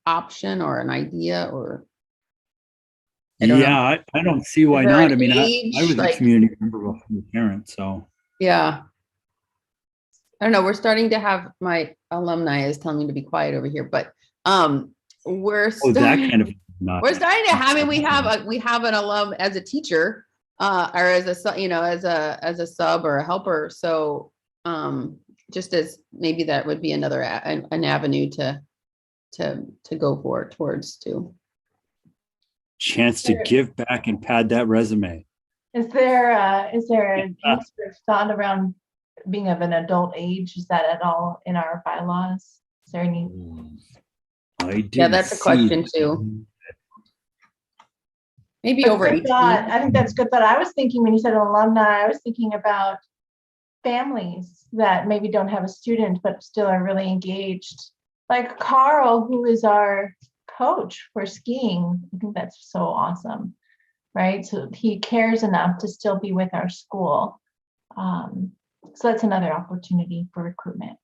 option or an idea or? I don't see why there not. an I mean, age, I was a community member before the parent, so. Yeah. I don't know. We're starting to have, my alumni is telling me to be quiet over here, but we're Oh, that starting, kind of. Not, we're starting to have, I mean, we have an alum as a teacher, or as a as a sub or a helper. So just as maybe that would be another an avenue to go for towards too. Chance to give back and pad that resume. Is there an age or thought around being of an adult age? Is that at all in our bylaws? Is there any? Yeah, that's a question too. Maybe That's over 18. I think that's good. But I was thinking when you said alumni, I was thinking about families that maybe don't have a student but still are really engaged. Like Carl, who is our coach for skiing. I think that's so awesome, right? So he cares enough to still be with our school. So that's another opportunity for recruitment.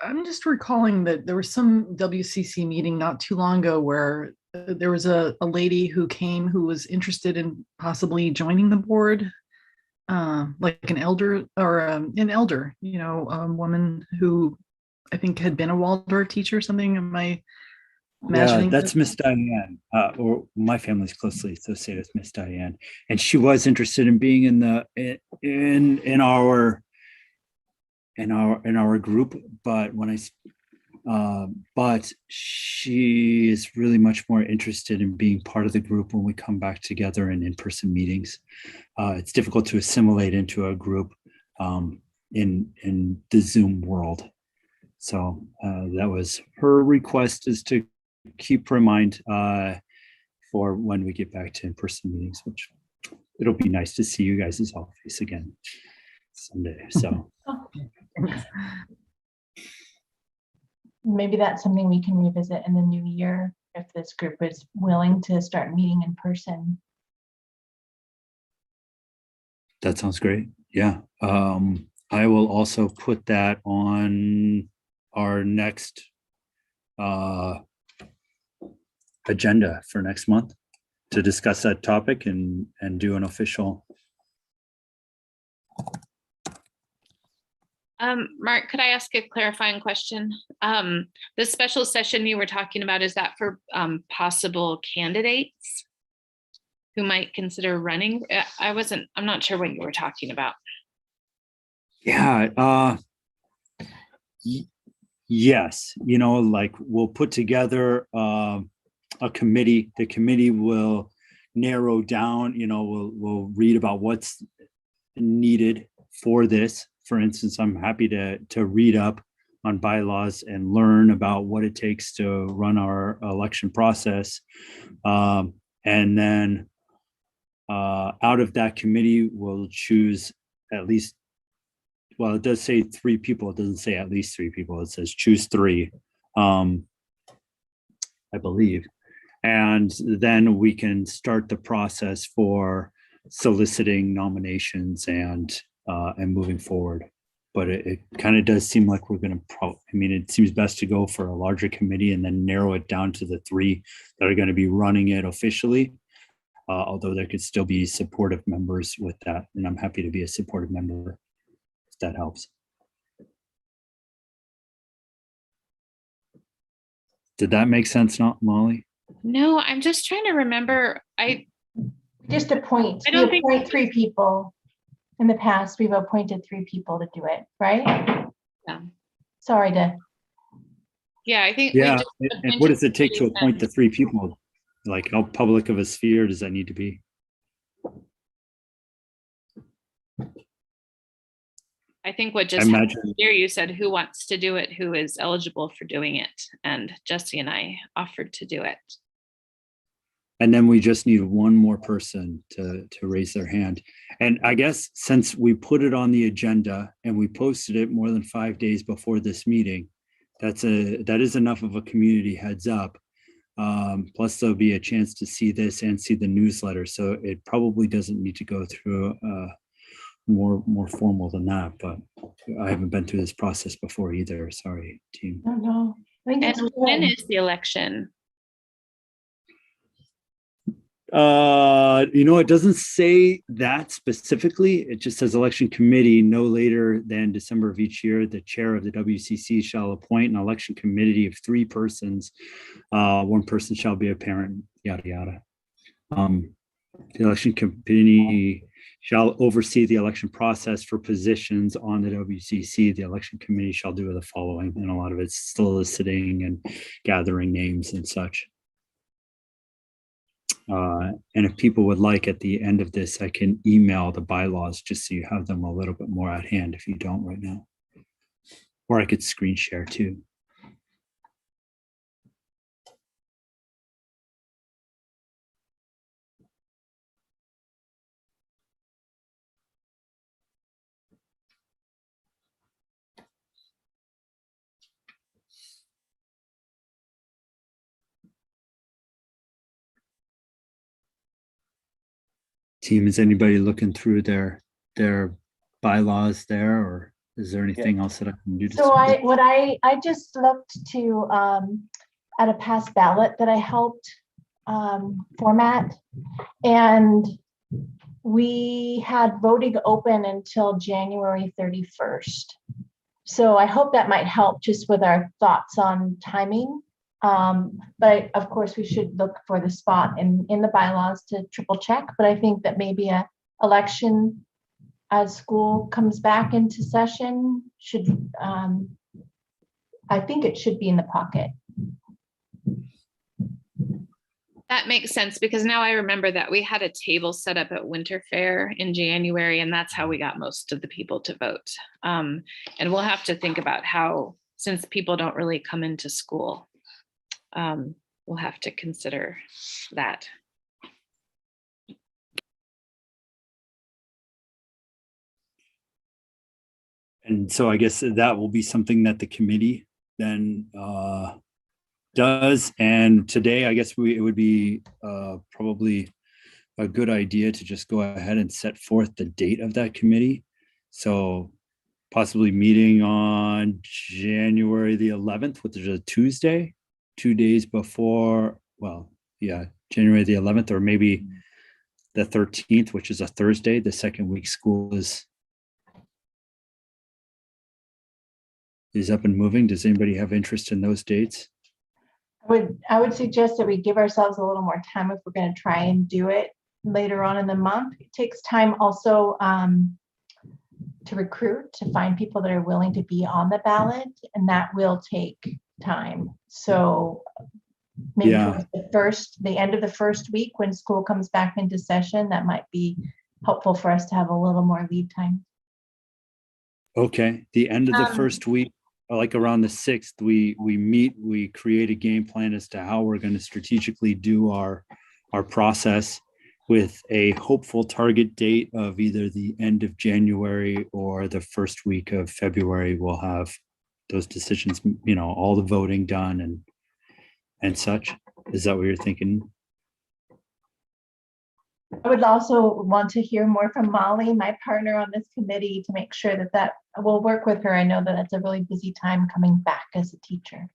I'm just recalling that there was some WCC meeting not too long ago where there was a lady who came who was interested in possibly joining the board, like an elder or an elder, woman who I think had been a Waldorf teacher or something. Am I imagining? Yeah, that's Miss Diane, or my family's closely associated with Miss Diane, and she was interested in being in our group, but but she is really much more interested in being part of the group when we come back together in-person meetings. It's difficult to assimilate into a group in the Zoom world. So that was her request, is to keep her in mind for when we get back to in-person meetings, which it'll be nice to see you guys' all face again someday. So maybe that's something we can revisit in the new year if this group is willing to start meeting in person. that sounds great. Yeah. I will also put that on our next agenda for next month to discuss that topic and do an official. Mark, could I ask a clarifying question? The special session you were talking about, is that for possible candidates who might consider running? I'm not sure what you were talking about. Yeah. Yes. Like we'll put together a committee. The committee will narrow down, we'll read about what's needed for this. For instance, I'm happy to read up on bylaws and learn about what it takes to run our election process. And then out of that committee, we'll choose at least, well, it does say 3 people. It doesn't say at least 3 people. It says choose 3, I believe. And then we can start the process for soliciting nominations and moving forward. But it kind of does seem like we're going to it seems best to go for a larger committee and then narrow it down to the 3 that are going to be running it officially. Although there could still be supportive members with that. And I'm happy to be a supportive member if that helps. Did that make sense, not Molly? No, I'm just trying to remember. Just appoint. I don't We think- appoint 3 people. In the past, we've appointed 3 people to do it, right? Yeah. Sorry to. Yeah, I think. we Yeah. just And what does it appointed take to 3 appoint the 3 people? Like, how public of a sphere does that need to be? I think what I just happened imagine, here, you said who wants to do it, who is eligible for doing it, and Jesse and I offered to do it. and then we just need one more person to raise their hand. And I guess since we put it on the agenda and we posted it more than 5 days before this meeting, that is enough of a community heads up. Plus there'll be a chance to see this and see the newsletter. So it probably doesn't need to go through more formal than that, but I haven't been through this process before either. Sorry, team. No. I think it's And when good. is the election? It doesn't say that specifically. It just says election committee no later than December of each year. The chair of the WCC shall appoint an election committee of 3 persons. 1 person shall be a parent, yada, yada. The election committee shall oversee the election process for positions on the WCC. The election committee shall do the following, and a lot of it's soliciting and gathering names and such. And if people would like, at the end of this, I can email the bylaws just so you have them a little bit more at hand if you don't right now. Or I could screen share too. Team, is anybody looking through their bylaws there, or is there anything else that I can do to So support? I just looked to at a past ballot that I helped format, and we had voting open until January 31st. So I hope that might help just with our thoughts on timing. But of course, we should look for the spot in the bylaws to triple check. But I think that maybe a election as school comes back into session should, I think it should be in the pocket. That makes sense, because now I remember that we had a table set up at Winterfair in January, and that's how we got most of the people to vote. And we'll have to think about how, since people don't really come into school, we'll have to consider that. And so I guess that will be something that the committee then does. And today, I guess it would be probably a good idea to just go ahead and set forth the date of that committee. So possibly meeting on January the 11th, which is a Tuesday, 2 days before, well, yeah, January the 11th, or maybe the 13th, which is a Thursday, the second week school is up and moving. Does anybody have interest in those dates? I would suggest that we give ourselves a little more time if we're going to try and do it later on in the month. It takes time also to recruit, to find people that are willing to be on the ballot, and that will take time. So maybe Yeah. towards the end of the first week when school comes back into session, that might be helpful for us to have a little more lead time. Okay, the end of the Um, first week, like around the 6th, we meet, we create a game plan as to how we're going to strategically do our process with a hopeful target date of either the end of January or the first week of February. We'll have those decisions, all the voting done and such. Is that what you're thinking? I would also want to hear more from Molly, my partner on this committee, to make sure that we'll work with her. I know that it's a really busy time coming back as a teacher.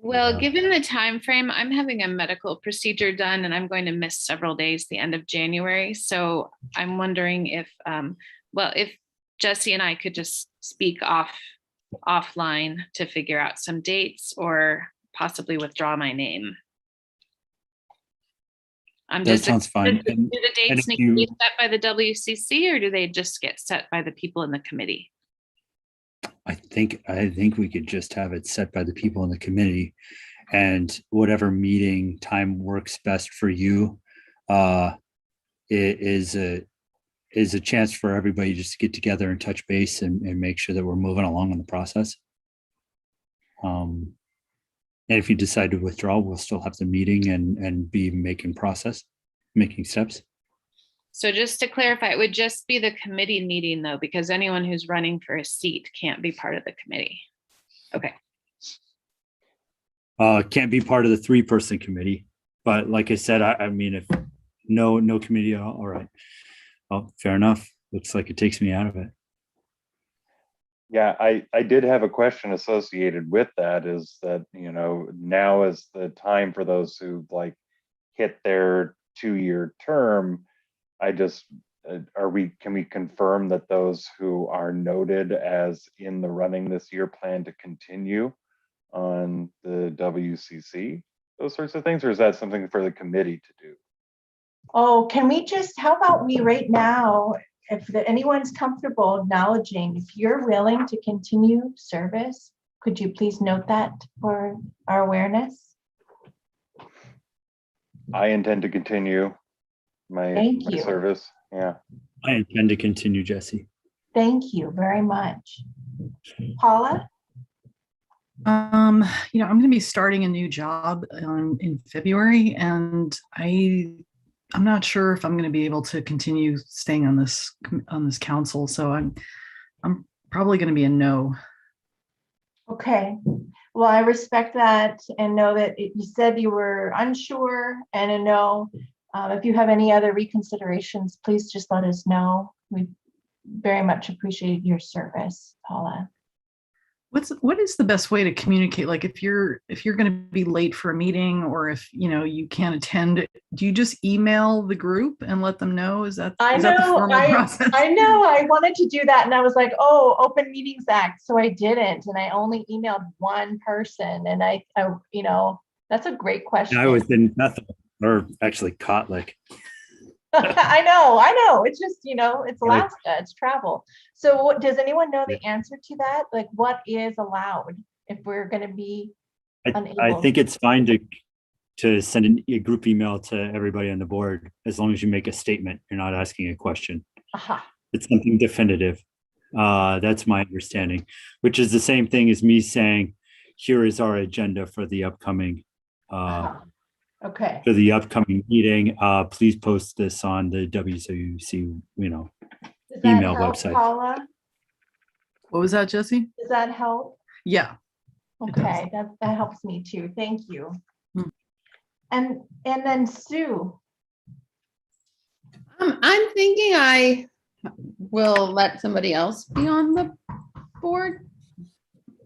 Well, Yeah. given the time frame, I'm having a medical procedure done and I'm going to miss several days the end of January. So I'm wondering if, if Jesse and I could just speak offline to figure out some dates or possibly withdraw my name. That sounds fine. Do the dates if need to be set by the WCC or do they just get set by the people in the committee? I think we could just have it set by the people in the committee, and whatever meeting time works best for you. It is a chance for everybody just to get together and touch base and make sure that we're moving along in the process. And if you decide to withdraw, we'll still have the meeting and be making steps. So just to clarify, it would just be the committee meeting though, because anyone who's running for a seat can't be part of the committee. Okay. Can't be part of the 3-person committee, but like I said, I mean, if no committee, all right. Well, fair enough. Looks like it takes me out of it. Yeah, I did have a question associated with that, is that, now is the time for those who like hit their 2-year term. I just, can we confirm that those who are noted as in the running this year plan to continue on the WCC, those sorts of things, or is that something for the committee to do? Oh, how about we right now, if anyone's comfortable acknowledging, if you're willing to continue service, could you please note that for our awareness? I intend to continue my service. Yeah. I intend to continue, Jesse. Thank you very much. Paula? I'm going to be starting a new job in February, and I'm not sure if I'm going to be able to continue staying on this council. So I'm probably going to be a no. Okay. Well, I respect that and know that you said you were unsure and a no. If you have any other reconsiderations, please just let us know. We very much appreciate your service, Paula. What is the best way to communicate? Like if you're going to be late for a meeting, or if you can't attend, do you just email the group and let them know? Is that the formal process? I know. I wanted to do that, and I was like, oh, Open Meetings Act, so I didn't, and I only emailed one person, and I that's a great question. I was in Bethel, or actually Kotlik. I know. It's just, it's Alaska, it's travel. So does anyone know the answer to that? Like, what is allowed if we're going to be unable? I think it's fine to send a group email to everybody on the board, as long as you make a statement. You're not asking a question. It's something definitive. That's my understanding, which is the same thing as me saying, here is our agenda for the upcoming Okay. for the upcoming meeting. Please post this on the WCC, email website. Paula? What was that, Jesse? Does that help? Yeah. Okay, that helps me too. Thank you. And then Sue. I'm thinking I will let somebody else be on the board.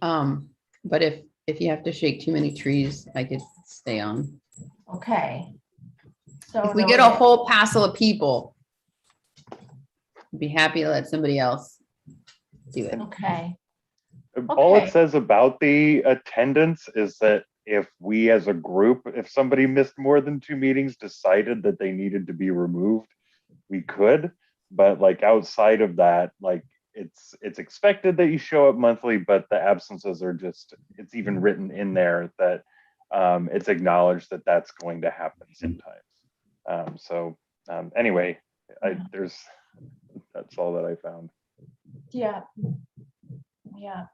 But if you have to shake too many trees, I could stay on. Okay. So if we get a whole passel of people, I'd be happy to let somebody else do it. Okay. All it says about the attendance is that if we as a group, if somebody missed more than 2 meetings, decided that they needed to be removed, we could. But like outside of that, like it's expected that you show up monthly, but the absences are just, it's even written in there that it's acknowledged that that's going to happen sometimes. Anyway, that's all that I found. Yeah. Yeah.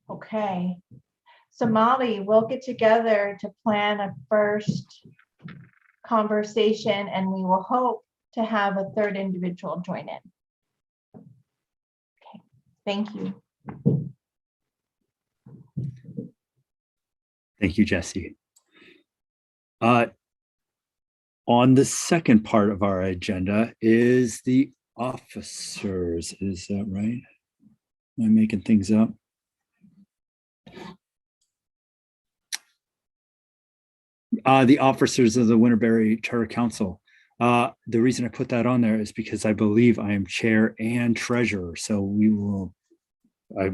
Okay. So Molly, we'll get together to plan a first conversation, and we will hope to have a third individual join in. Okay, thank you. Thank you, Jesse. On the second part of our agenda is the officers. Is that right? Am I making things up? The officers of the Winterberry Charter Council. The reason I put that on there is because I believe I am chair and treasurer. So I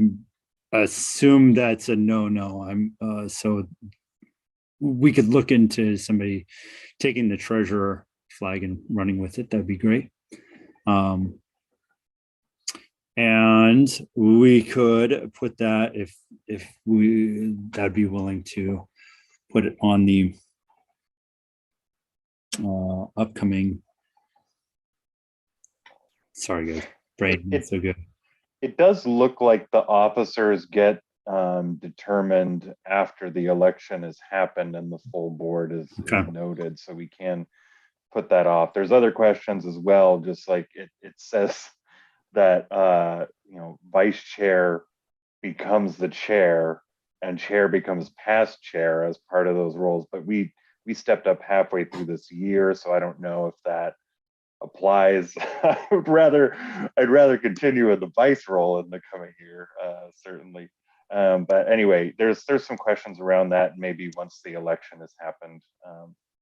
assume that's a no. So we could look into somebody taking the treasurer flag and running with it. That'd be great. And we could put that if that'd be willing to put it on the upcoming. Sorry, guys. Brain it's so good. It does look like the officers get determined after the election has happened and the full board is noted, so we can put that off. There's other questions as well, just like it says that vice chair becomes the chair and chair becomes past chair as part of those roles, but we stepped up halfway through this year, so I don't know if that applies. I'd rather continue in the vice role in the coming year, certainly. But anyway, there's some questions around that. Maybe once the election has happened,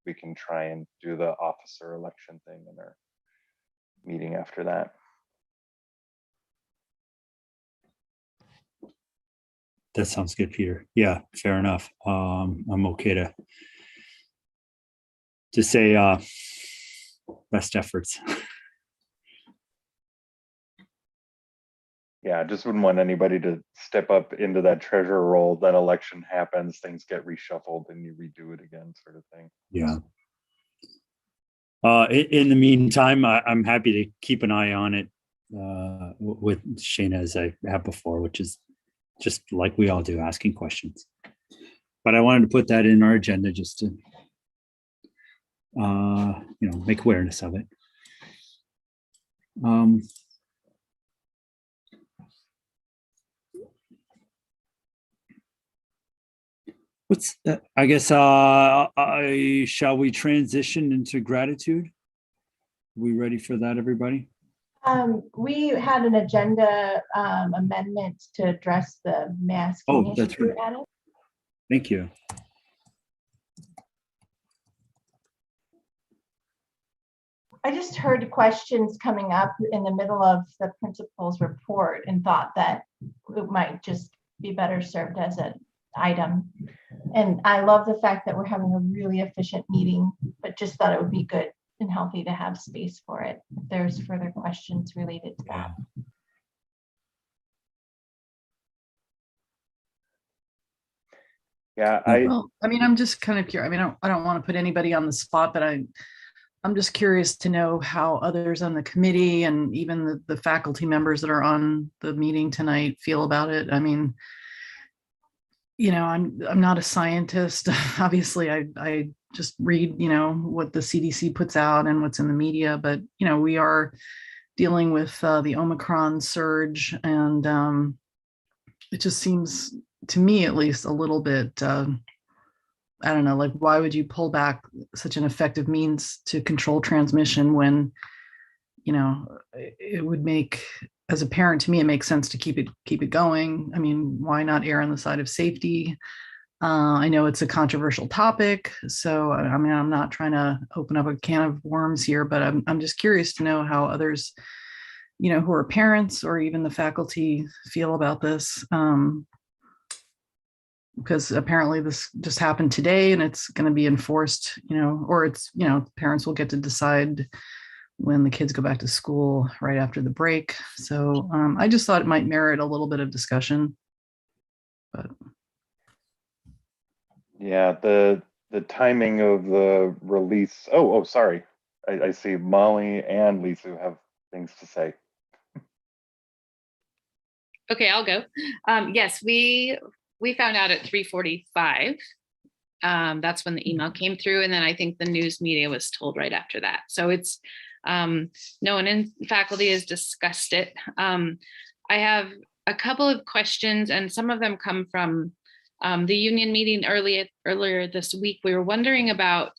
we can try and do the officer election thing in our meeting after that. That sounds good, Peter. Yeah, fair enough. I'm okay to say best efforts. Yeah, I just wouldn't want anybody to step up into that treasurer role. Then election happens, things get reshuffled, and you redo it again, sort of thing. Yeah. In the meantime, I'm happy to keep an eye on it with Shayna as I have before, which is just like we all do, asking questions. But I wanted to put that in our agenda just to make awareness of it. What's that? I guess shall we transition into gratitude? Are we ready for that, everybody? We had an agenda amendment to address the masking that's issue right. added. Thank you. I just heard questions coming up in the middle of the principal's report and thought that it might just be better served as an item. And I love the fact that we're having a really efficient meeting, but just thought it would be good and healthy to have space for it if there's further questions related to that. Yeah, I'm just kind of curious. I mean, I don't want to put anybody on the spot, but I'm just curious to know how others on the committee and even the faculty members that are on the meeting tonight feel about it. I mean, I'm not a scientist. Obviously, I just read, what the CDC puts out and what's in the media, but, we are dealing with the Omicron surge, and it just seems, to me at least, a little bit, I don't know, like, why would you pull back such an effective means to control transmission when, it would make, as a parent, to me, it makes sense to keep it going. I mean, why not err on the side of safety? I know it's a controversial topic, so I mean, I'm not trying to open up a can of worms here, but I'm just curious to know how others, who are parents or even the faculty feel about this. Because apparently this just happened today and it's going to be enforced, or it's, parents will get to decide when the kids go back to school right after the break. So I just thought it might merit a little bit of discussion. But Yeah, the timing of the release. Oh, sorry. I see Molly and Lisa have things to say. Okay, I'll go. Yes, we found out at 3:45. That's when the email came through, and then I think the news media was told right after that. So it's no one in faculty has discussed it. I have a couple of questions, and some of them come from the union meeting earlier this week. We were wondering about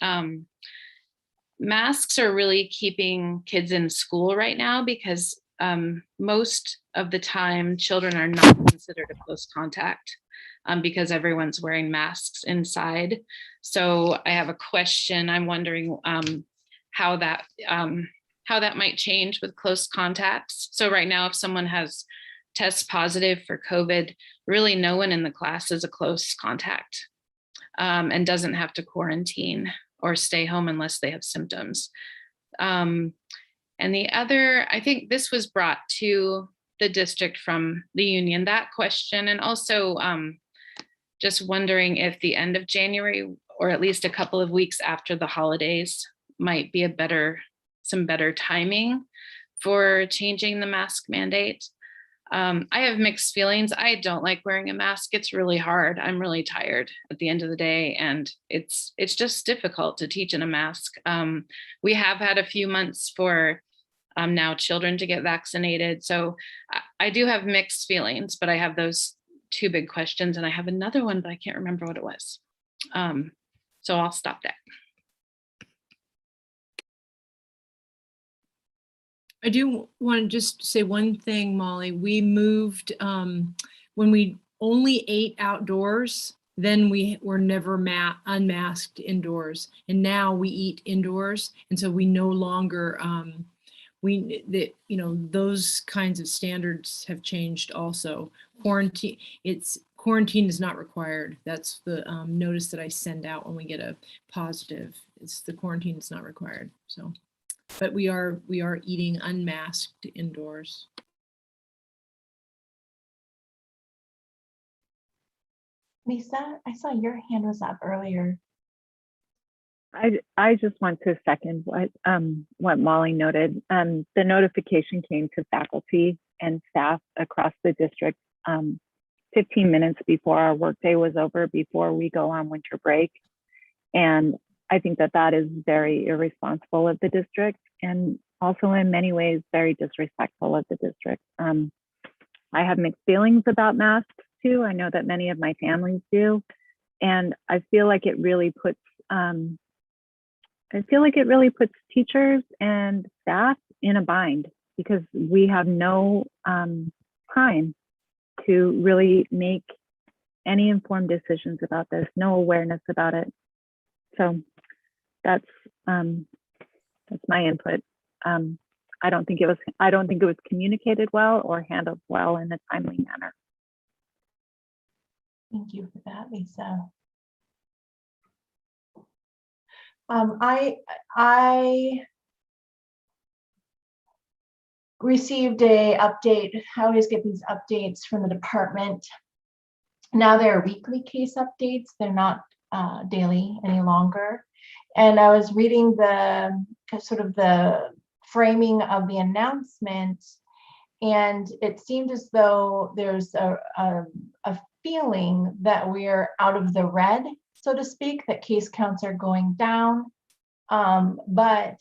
masks are really keeping kids in school right now because most of the time children are not considered a close contact because everyone's wearing masks inside. So I have a question. I'm wondering how that might change with close contacts. So right now, if someone has tests positive for COVID, really no one in the class is a close contact and doesn't have to quarantine or stay home unless they have symptoms. And the other, I think this was brought to the district from the union, that question, and also just wondering if the end of January, or at least a couple of weeks after the holidays, might be some better timing for changing the mask mandate. I have mixed feelings. I don't like wearing a mask. It's really hard. I'm really tired at the end of the day, and it's just difficult to teach in a mask. We have had a few months for now children to get vaccinated. So I do have mixed feelings, but I have those two big questions, and I have another one, but I can't remember what it was. So I'll stop there. I do want to just say one thing, Molly. We moved when we only ate outdoors, then we were never unmasked indoors, and now we eat indoors, and so we no longer those kinds of standards have changed also. Quarantine is not required. That's the notice that I send out when we get a positive. It's the quarantine is not required. So, but we are eating unmasked indoors. Lisa, I saw your hand was up earlier. I just want to second what Molly noted. The notification came to faculty and staff across the district 15 minutes before our workday was over, before we go on winter break. And I think that is very irresponsible of the district, and also in many ways very disrespectful of the district. I have mixed feelings about masks too. I know that many of my families do, and I feel like it really puts teachers and staff in a bind, because we have no time to really make any informed decisions about this, no awareness about it. So that's my input. I don't think it was communicated well or handled well in a timely manner. Thank you for that, Lisa. I received a update. I always get these updates from the department. Now they're weekly case updates. They're not daily any longer. And I was reading the sort of the framing of the announcement, and it seemed as though there's a feeling that we're out of the red, so to speak, that case counts are going down. But,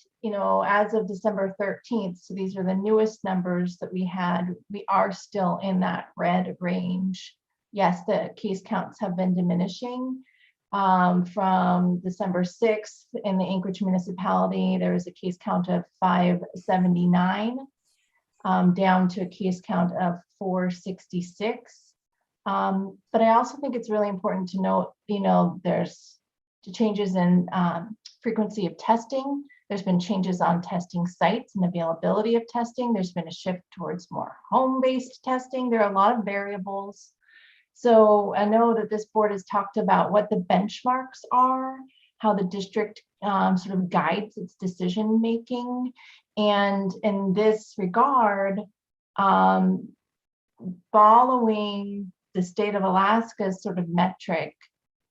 as of December 13th, so these are the newest numbers that we had, we are still in that red range. Yes, the case counts have been diminishing. From December 6th in the Anchorage municipality, there was a case count of 579, down to a case count of 466. But I also think it's really important to note, there's changes in frequency of testing. There's been changes on testing sites and availability of testing. There's been a shift towards more home-based testing. There are a lot of variables. So I know that this board has talked about what the benchmarks are, how the district sort of guides its decision making. And in this regard, following the state of Alaska's sort of metric,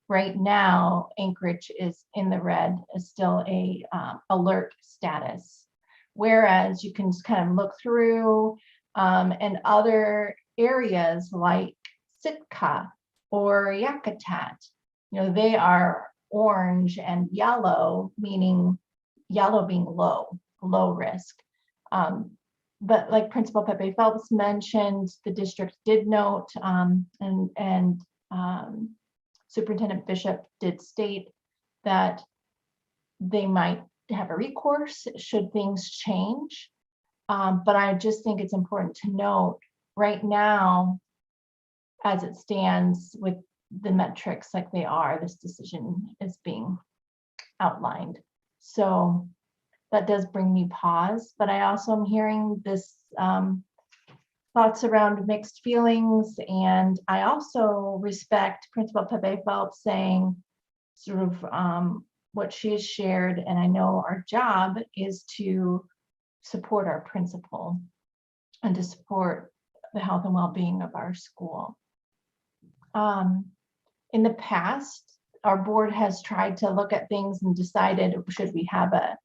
right now, Anchorage is in the red, is still a alert status. Whereas you can just kind of look through and other areas like Sitka or Yakutat, they are orange and yellow, meaning yellow being low risk. But like Principal Pepe Phelps mentioned, the district did note and Superintendent Bishop did state that they might have a recourse should things change. But I just think it's important to note right now, as it stands with the metrics like they are, this decision is being outlined. So that does bring me pause, but I also am hearing this thoughts around mixed feelings. And I also respect Principal Pepe Phelps saying sort of what she has shared. And I know our job is to support our principal and to support the health and well-being of our school. In the past, our board has tried to look at things and decided, should we have a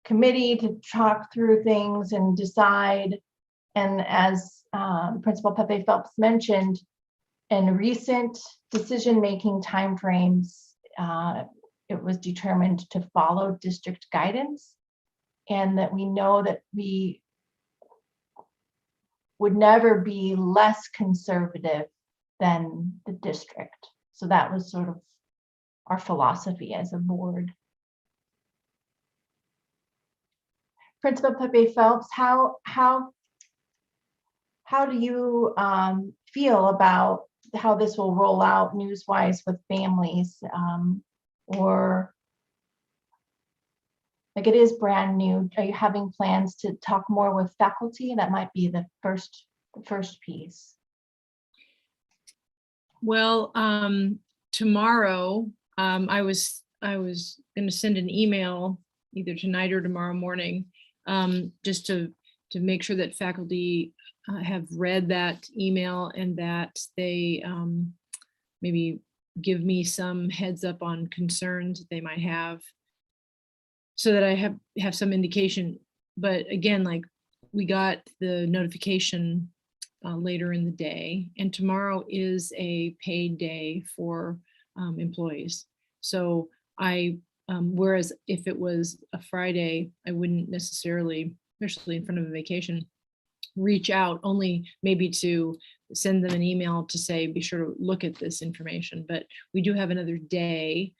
committee to talk through things and decide? And as Principal Pepe Phelps mentioned, in recent decision-making timeframes, it was determined to follow district guidance, and that we know that we would never be less conservative than the district. So that was sort of our philosophy as a board. Principal Pepe Phelps, how do you feel about how this will roll out news-wise with families, or like it is brand new? Are you having plans to talk more with faculty? That might be the first piece. Well, tomorrow, I was going to send an email either tonight or tomorrow morning, just to make sure that faculty have read that email and that they maybe give me some heads up on concerns that they might have, so that I have some indication. But again, like, we got the notification later in the day, and tomorrow is a paid day for employees. So whereas if it was a Friday, I wouldn't necessarily, especially in front of a vacation, reach out, only maybe to send them an email to say, be sure to look at this information. But we do have another day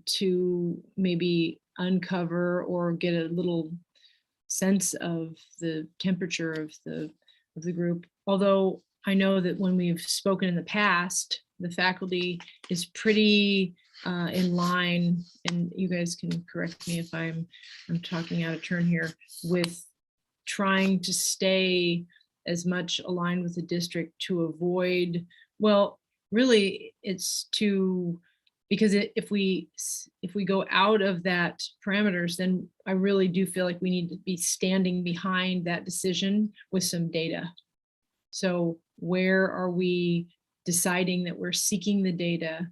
to maybe uncover or get a little sense of the temperature of the group. Although I know that when we've spoken in the past, the faculty is pretty in line, and you guys can correct me if I'm talking out of turn here, with trying to stay as much aligned with the district to avoid, well, really it's to, because if we go out of that parameters, then I really do feel like we need to be standing behind that decision with some data. So where are we deciding that we're seeking the data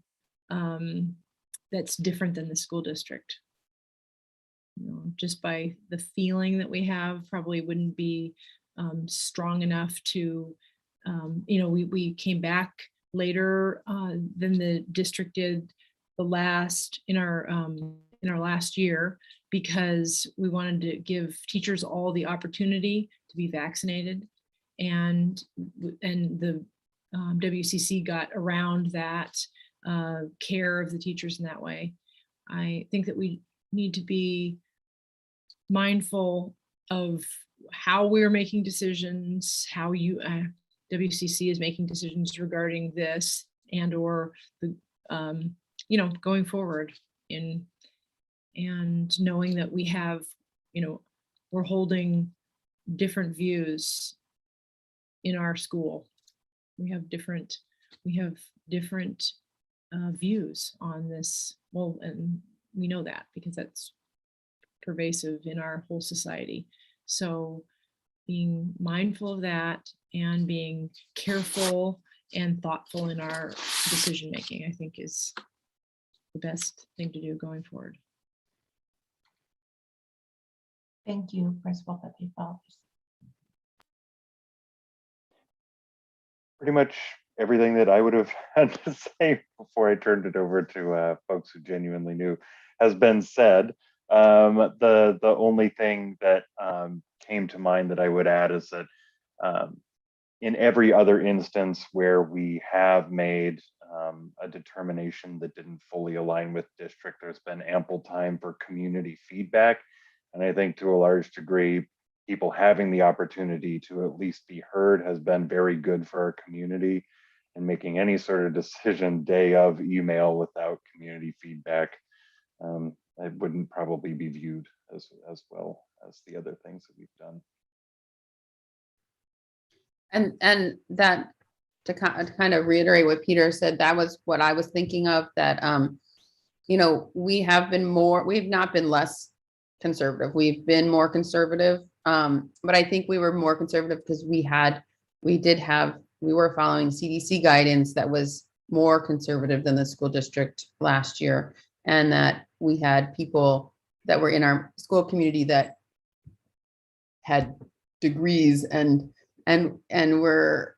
that's different than the school district? Just by the feeling that we have, probably wouldn't be strong enough to, we came back later than the district did in our last year, because we wanted to give teachers all the opportunity to be vaccinated, and the WCC got around that care of the teachers in that way. I think that we need to be mindful of how we're making decisions, how WCC is making decisions regarding this, and or the going forward, and knowing that we have, we're holding different views in our school. We have different views on this. Well, and we know that because that's pervasive in our whole society. So being mindful of that and being careful and thoughtful in our decision making, I think is the best thing to do going forward. Thank you, Principal Pepe Phelps. Pretty much everything that I would have had to say before I turned it over to folks who genuinely knew has been said. The only thing that came to mind that I would add is that in every other instance where we have made a determination that didn't fully align with district, there's been ample time for community feedback. And I think to a large degree, people having the opportunity to at least be heard has been very good for our community. And making any sort of decision day of email without community feedback, it wouldn't probably be viewed as well as the other things that we've done. And that to kind of reiterate what Peter said, that was what I was thinking of, that you know, we've not been less conservative, we've been more conservative, but I think we were more conservative because we were following CDC guidance that was more conservative than the school district last year, and that we had people that were in our school community that had degrees and were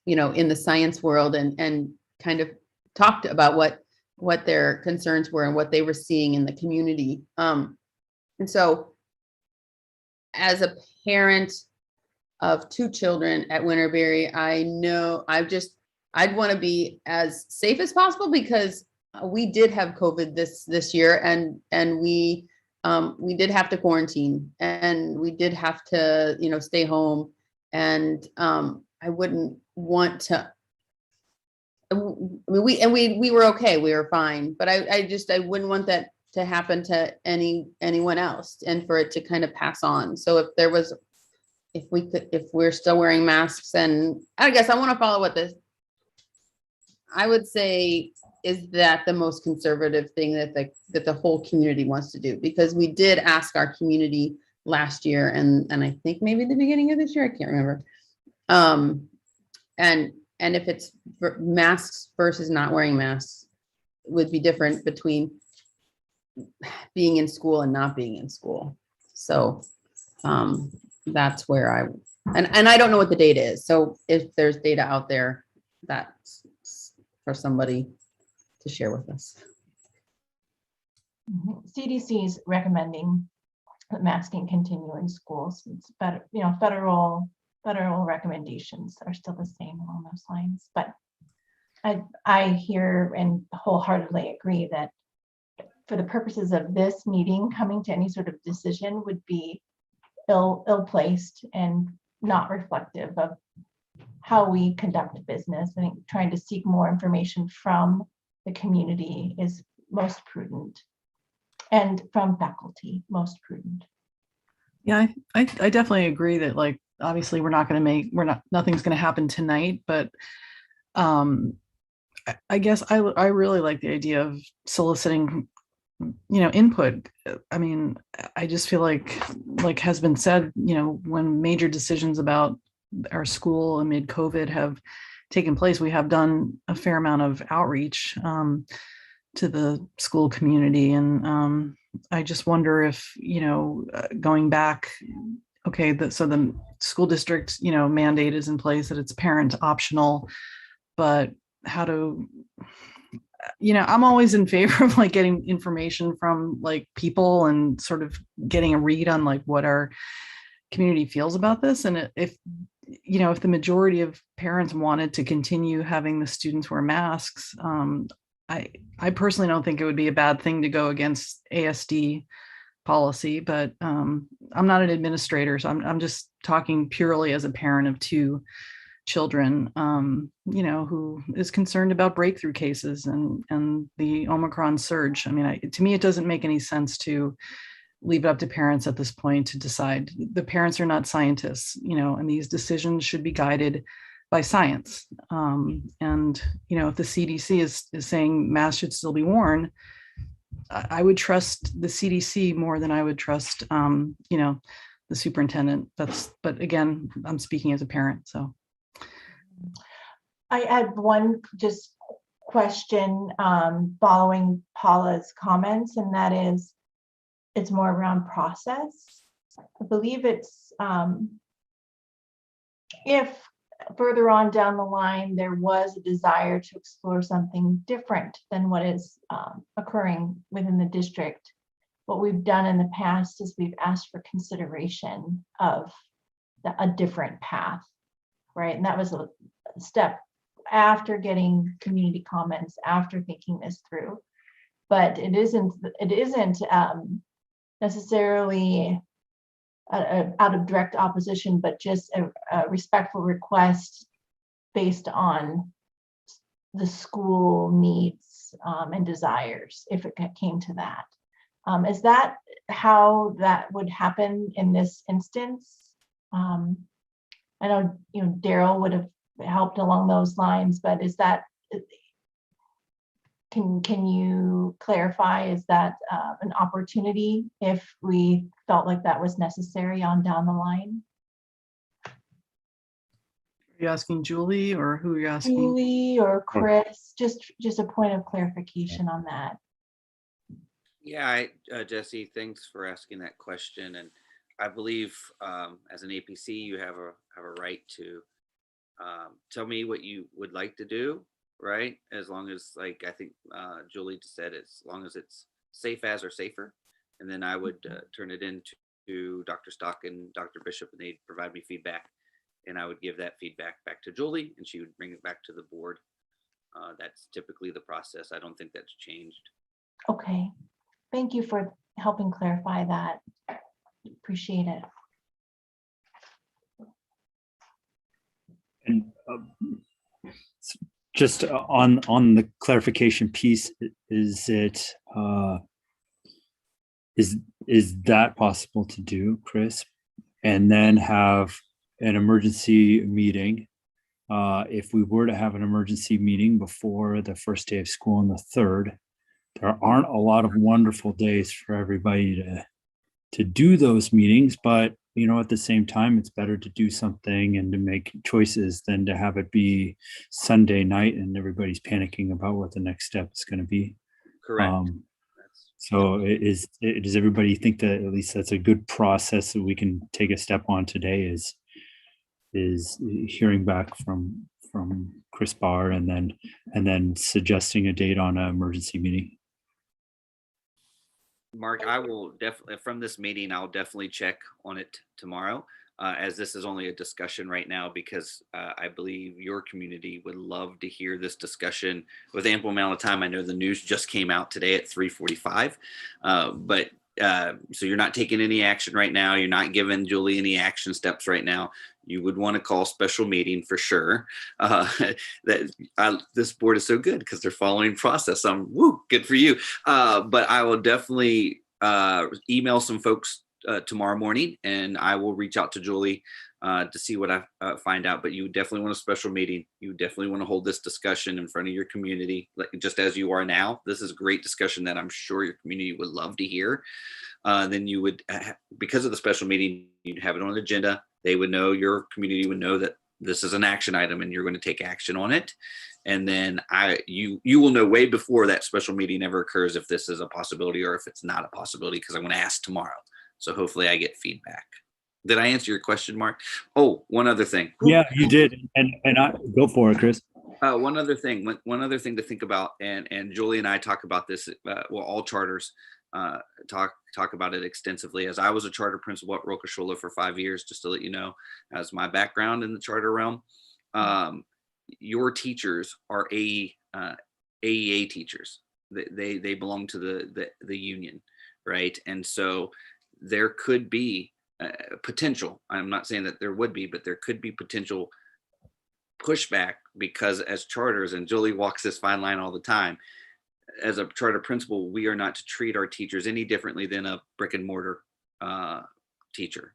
you know, in the science world and kind of talked about what their concerns were and what they were seeing in the community. And so as a parent of 2 children at Winterberry, I know I'd want to be as safe as possible, because we did have COVID this year, and we did have to quarantine, and we did have to, you know, stay home, and I wouldn't want to. I mean, we were okay, we were fine, but I wouldn't want that to happen to anyone else, and for it to kind of pass on. So if we're still wearing masks, and I guess I want to follow what I would say is that the most conservative thing that the whole community wants to do, because we did ask our community last year, and I think maybe the beginning of this year, I can't remember. And if it's masks versus not wearing masks would be different between being in school and not being in school. So that's where and I don't know what the data is. So if there's data out there, that's for somebody to share with us. CDC is recommending that masking continue in schools. It's better, you know, federal recommendations are still the same along those lines. But I hear and wholeheartedly agree that for the purposes of this meeting, coming to any sort of decision would be ill-placed and not reflective of how we conduct business. I think trying to seek more information from the community is most prudent, and from faculty, most prudent. Yeah, I definitely agree that, like, obviously nothing's going to happen tonight, but I guess I really like the idea of soliciting, you know, input. I mean, I just feel like has been said, you know, when major decisions about our school amid COVID have taken place, we have done a fair amount of outreach to the school community. And I just wonder if, you know, going back, okay, so the school district, you know, mandate is in place that it's parent optional, but how to, you know, I'm always in favor of like getting information from like people and sort of getting a read on like what our community feels about this. And if, you know, if the majority of parents wanted to continue having the students wear masks, I personally don't think it would be a bad thing to go against ASD policy, but I'm not an administrator, so I'm just talking purely as a parent of 2 children, you know, who is concerned about breakthrough cases and the Omicron surge. I mean, to me, it doesn't make any sense to leave it up to parents at this point to decide. The parents are not scientists, you know, and these decisions should be guided by science. And, you know, if the CDC is saying masks should still be worn, I would trust the CDC more than I would trust, you know, the superintendent. But again, I'm speaking as a parent, so. I had one just question following Paula's comments, and that is, it's more around process. I believe it's if further on down the line there was a desire to explore something different than what is occurring within the district, what we've done in the past is we've asked for consideration of a different path, right? And that was a step after getting community comments, after thinking this through. But it isn't necessarily out of direct opposition, but just a respectful request based on the school needs and desires, if it came to that. Is that how that would happen in this instance? I know, Daryl would have helped along those lines, but is that, can you clarify, is that an opportunity if we felt like that was necessary on down the line? Are you asking Julie, or who are you asking? Julie or Chris, just a point of clarification on that. Yeah, Jesse, thanks for asking that question. And I believe as an APC, you have a right to tell me what you would like to do, right? As long as, like I think Julie said, as long as it's safe as or safer. And then I would turn it in to Dr. Stock and Dr. Bishop, and they'd provide me feedback. And I would give that feedback back to Julie, and she would bring it back to the board. That's typically the process. I don't think that's changed. Okay, thank you for helping clarify that. Appreciate it. And just on the clarification piece, is that possible to do, Chris? And then have an emergency meeting. If we were to have an emergency meeting before the first day of school on the 3rd, there aren't a lot of wonderful days for everybody to do those meetings, but at the same time, it's better to do something and to make choices than to have it be Sunday night and everybody's panicking about what the next step is going to be. Correct. So does everybody think that at least that's a good process that we can take a step on today, is hearing back from Chris Barr and then suggesting a date on an emergency meeting? Mark, I will definitely, from this meeting, I'll definitely check on it tomorrow, as this is only a discussion right now, because I believe your community would love to hear this discussion with ample amount of time. I know the news just came out today at 3:45, but so you're not taking any action right now. You're not giving Julie any action steps right now. You would want to call special meeting for sure. This board is so good because they're following process. Good for you. But I will definitely email some folks tomorrow morning, and I will reach out to Julie to see what I find out. But you definitely want a special meeting. You definitely want to hold this discussion in front of your community, just as you are now. This is a great discussion that I'm sure your community would love to hear. Then you would, because of the special meeting, you'd have it on the agenda. They would know, your community would know that this is an action item and you're going to take action on it. And then you will know way before that special meeting ever occurs if this is a possibility or if it's not a possibility, because I'm going to ask tomorrow. So hopefully I get feedback. Did I answer your question, Mark? Oh, one other thing. Yeah, you did. And I go for it, Chris. One other thing to think about, and Julie and I talk about this, all charters talk about it extensively. As I was a charter principal at Rocashola for 5 years, just to let you know, as my background in the charter realm, your teachers are AEA teachers. They belong to the union, right? And so there could be potential. I'm not saying that there would be, but there could be potential pushback, because as charters, and Julie walks this fine line all the time, as a charter principal, we are not to treat our teachers any differently than a brick and mortar teacher.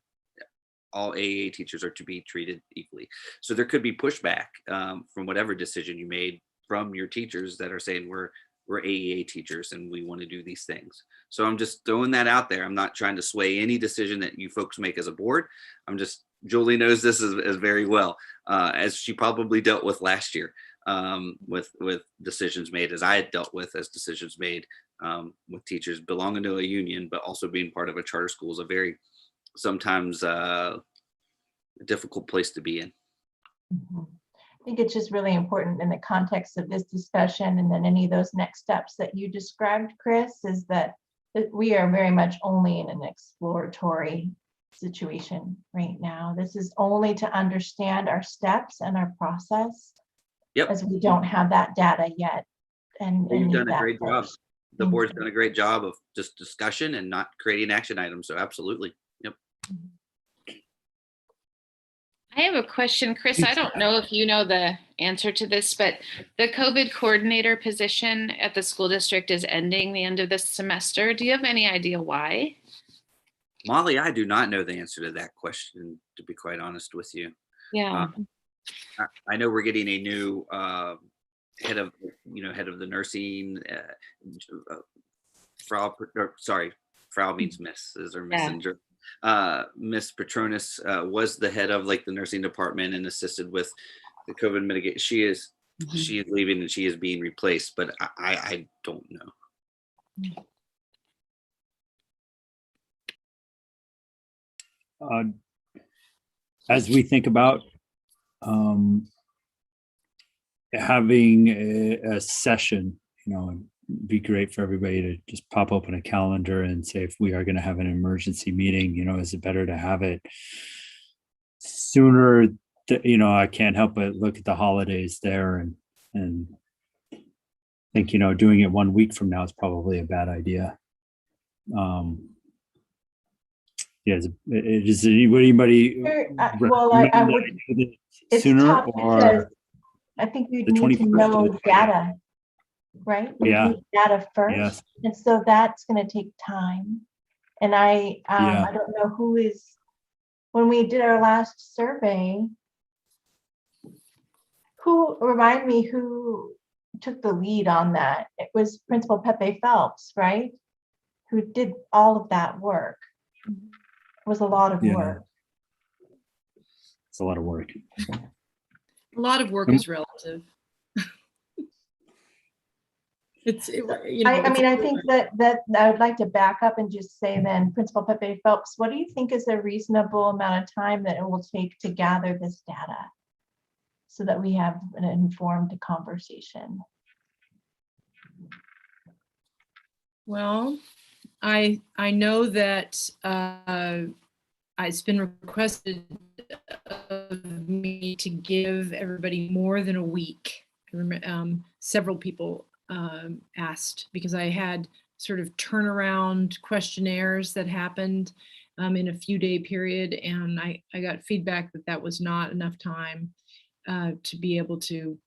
All AAA teachers are to be treated equally. So there could be pushback from whatever decision you made from your teachers that are saying we're AEA teachers and we want to do these things. So I'm just throwing that out there. I'm not trying to sway any decision that you folks make as a board. Julie knows this as very well, as she probably dealt with last year. with decisions made, as I had dealt with as decisions made with teachers belonging to a union, but also being part of a charter school is a very sometimes difficult place to be in. Mhm. I think it's just really important in the context of this discussion and then any of those next steps that you described, Chris, is that we are very much only in an exploratory situation right now. This is only to understand our steps and our process. Yep. As we don't have that data yet. And You've need done a that great job. first. The Thank board's you. done a great job of just discussion and not creating action items. So absolutely. Yep. I have a question, Chris. I don't know if you know the answer to this, but the COVID coordinator position at the school district is ending the end of this semester. Do you have any idea why? Molly, I do not know the answer to that question, to be quite honest with you. Yeah. I know we're getting a new head of the nursing, Frau means Mrs. or Messenger. Miss Petronis was the head of like the nursing department and assisted with the COVID mitigation. She is leaving and she is being replaced, but I don't know. As we think about having a session, it'd be great for everybody to just pop open a calendar and say, if we are going to have an emergency meeting, is it better to have it sooner? I can't help but look at the holidays there and think, doing it 1 week from now is probably a bad idea. Is anybody? Well, I would. It's sooner tough or because I think you the need to 21st know data, right? You Yeah. need data first, Yes. and so that's going to take time. And I don't know who is. When we did our last survey, remind me who took the lead on that? It was Principal Pepe Phelps, right? Who did all of that work. It was a lot of work. It's a lot of work. A lot of work is relative. I mean, I think that I would like to back up and just say then, Principal Pepe Phelps, what do you think is a reasonable amount of time that it will take to gather this data so that we have an informed conversation? Well, I know that it's been requested of me to give everybody more than a week. I remember several people asked because I had sort of turnaround questionnaires that happened in a few day period, and I got feedback that was not enough time to be able to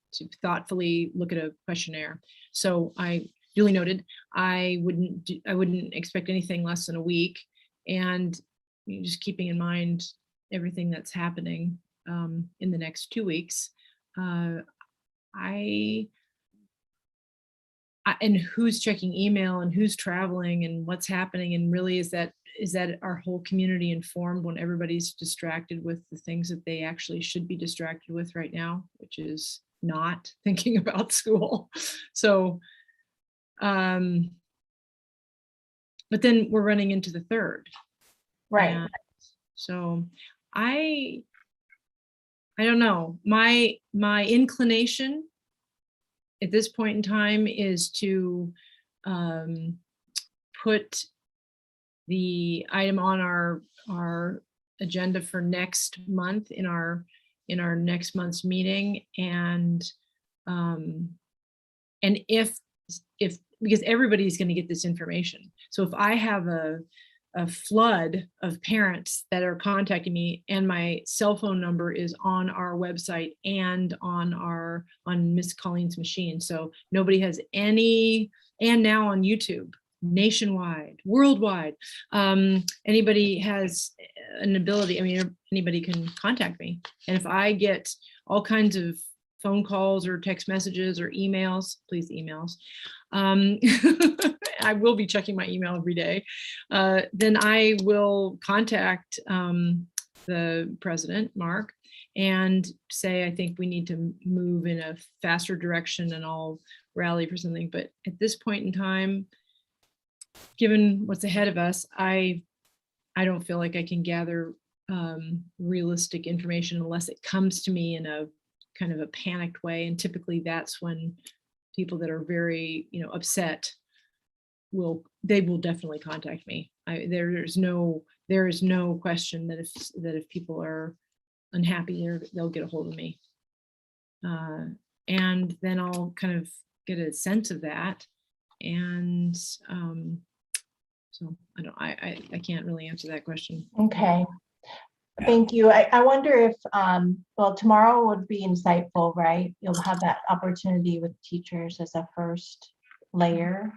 thoughtfully look at a questionnaire. So I duly noted I wouldn't expect anything less than a week, and just keeping in mind everything that's happening in the next 2 weeks. And who's checking email and who's traveling and what's happening, and really is that our whole community informed when everybody's distracted with the things that they actually should be distracted with right now, which is not thinking about school. So but then we're running into the third, right? And so I don't know, my inclination at this point in time is to put the item on our agenda for next month in our next month's meeting, and if because everybody's going to get this information. So if I have a flood of parents that are contacting me and my cell phone number is on our website and on Miss Colleen's machine, so nobody has any, and now on YouTube, nationwide, worldwide, anybody has an ability, I mean, anybody can contact me. And if I get all kinds of phone calls or text messages or emails, please emails. I will be checking my email every day. Then I will contact the president, Mark, and say, I think we need to move in a faster direction and I'll rally for something. But at this point in time, given what's ahead of us, I don't feel like I can gather realistic information unless it comes to me in a kind of a panicked way. And typically that's when people that are very, upset will definitely contact me. There is no question that if people are unhappy, they'll get a hold of me. And then I'll kind of get a sense of that. And so I can't really answer that question. Okay. Thank you. I wonder if, well, tomorrow would be insightful, right? You'll have that opportunity with teachers as a first layer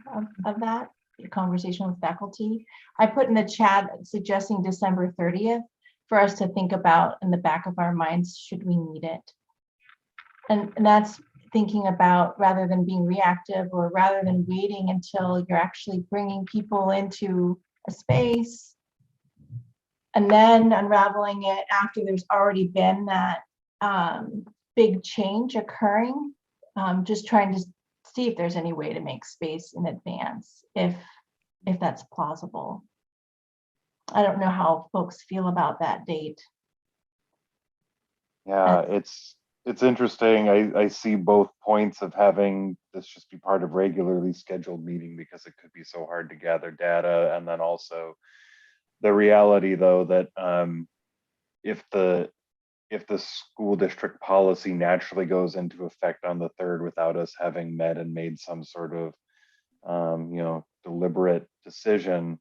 of that conversation with faculty. I put in the chat suggesting December 30th for us to think about in the back of our minds, should we need it? And that's thinking about, rather than being reactive or rather than waiting until you're actually bringing people into a space and then unraveling it after there's already been that big change occurring, just trying to see if there's any way to make space in advance, if that's plausible. I don't know how folks feel about that date. Yeah, it's interesting. I see both points of having this just be part of regularly scheduled meeting because it could be so hard to gather data, and then also the reality, though, that if the school district policy naturally goes into effect on the 3rd without us having met and made some sort of deliberate decision,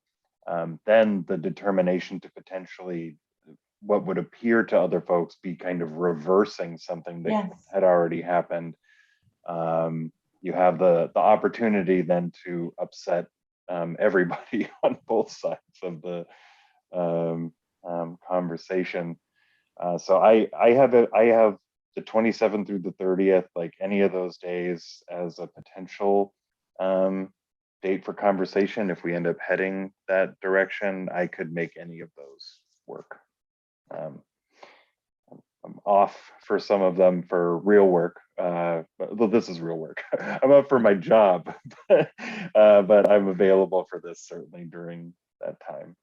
then the determination to potentially what would appear to other folks be kind of reversing something that Yes. had already happened. You have the opportunity then to upset everybody on both sides of the conversation. So I have the 27th through the 30th, like any of those days, as a potential date for conversation. If we end up heading that direction, I could make any of those work. I'm off for some of them for real work. Well, this is real work. I'm up for my job, but I'm available for this certainly during that time.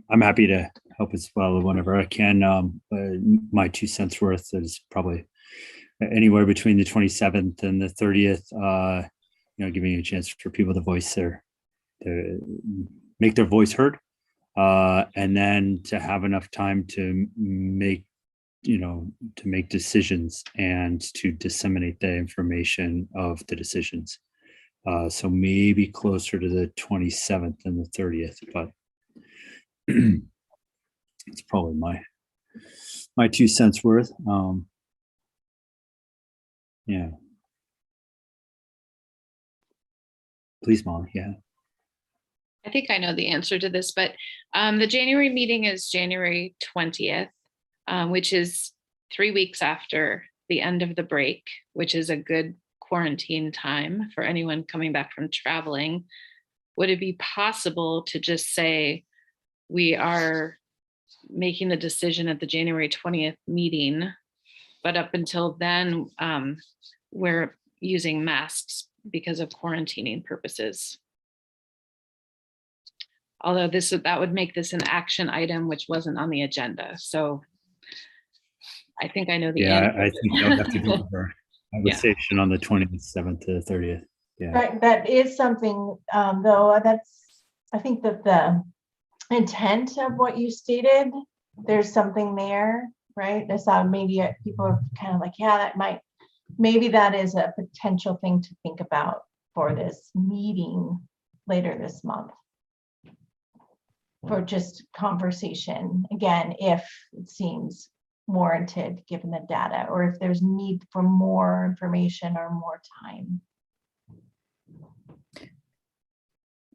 I'm happy to help as well whenever I can. My 2 cents worth is probably anywhere between the 27th and the 30th. Giving a chance for people to voice to make their voice heard, and then to have enough time to make decisions and to disseminate the information of the decisions. So maybe closer to the 27th than the 30th, but it's probably my 2 cents worth. Yeah. Please, Molly. Yeah. I think I know the answer to this, but the January meeting is January 20th, which is 3 weeks after the end of the break, which is a good quarantine time for anyone coming back from traveling. Would it be possible to just say we are making the decision at the January 20th meeting, but up until then, we're using masks because of quarantining purposes? Although that would make this an action item, which wasn't on the agenda. So I think I know the answer. I think I'll have to go over conversation on the 27th to the 30th. Yeah. Right, that is something, though, I think that the intent of what you stated, there's something there, right? I saw media, people are kind of like, yeah, maybe that is a potential thing to think about for this meeting later this month. For just conversation, again, if it seems warranted given the data, or if there's need for more information or more time.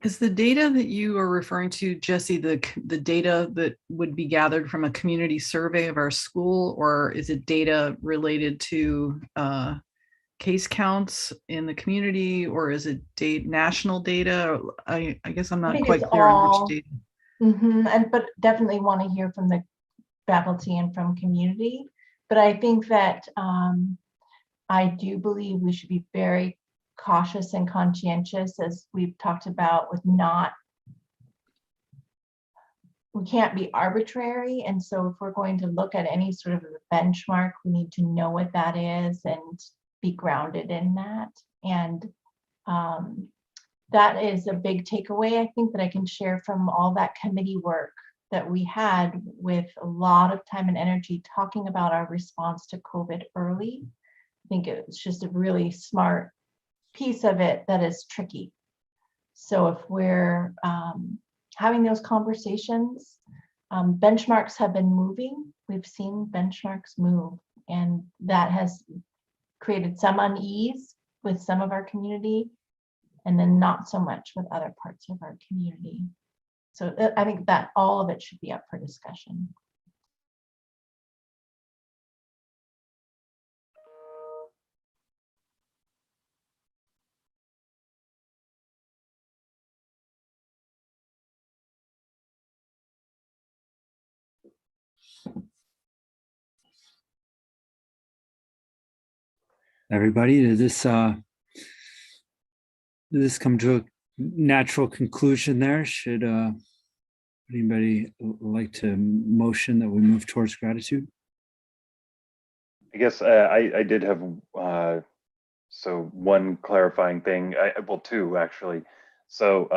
Is the data that you are referring to, Jesse, the data that would be gathered from a community survey of our school, or is it data related to case counts in the community, or is it national data? I guess I'm I not think quite it's clear on all- which data. And but definitely want to hear from the faculty and from community. But I think that I do believe we should be very cautious and conscientious, as we've talked about, with we can't be arbitrary. And so if we're going to look at any sort of a benchmark, we need to know what that is and be grounded in that. And that is a big takeaway, I think, that I can share from all that committee work that we had, with a lot of time and energy talking about our response to COVID early. I think it's just a really smart piece of it that is tricky. So if we're having those conversations, benchmarks have been moving. We've seen benchmarks move, and that has created some unease with some of our community, and then not so much with other parts of our community. So I think that all of it should be up for discussion. Everybody, does this come to a natural conclusion there? Should anybody like to motion that we move towards gratitude? I guess I did have so one clarifying thing. Well, two actually. So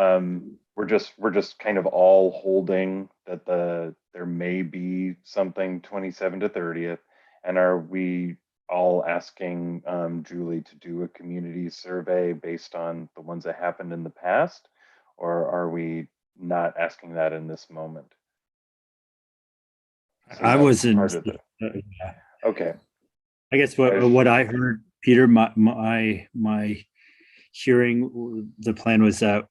we're just kind of all holding that there may be something 27 to 30th, and are we all asking Julie to do a community survey based on the ones that happened in the past, or are we not asking that in this moment? So I that's wasn't. part of the- Okay. I guess what I heard, Peter, my hearing, the plan was that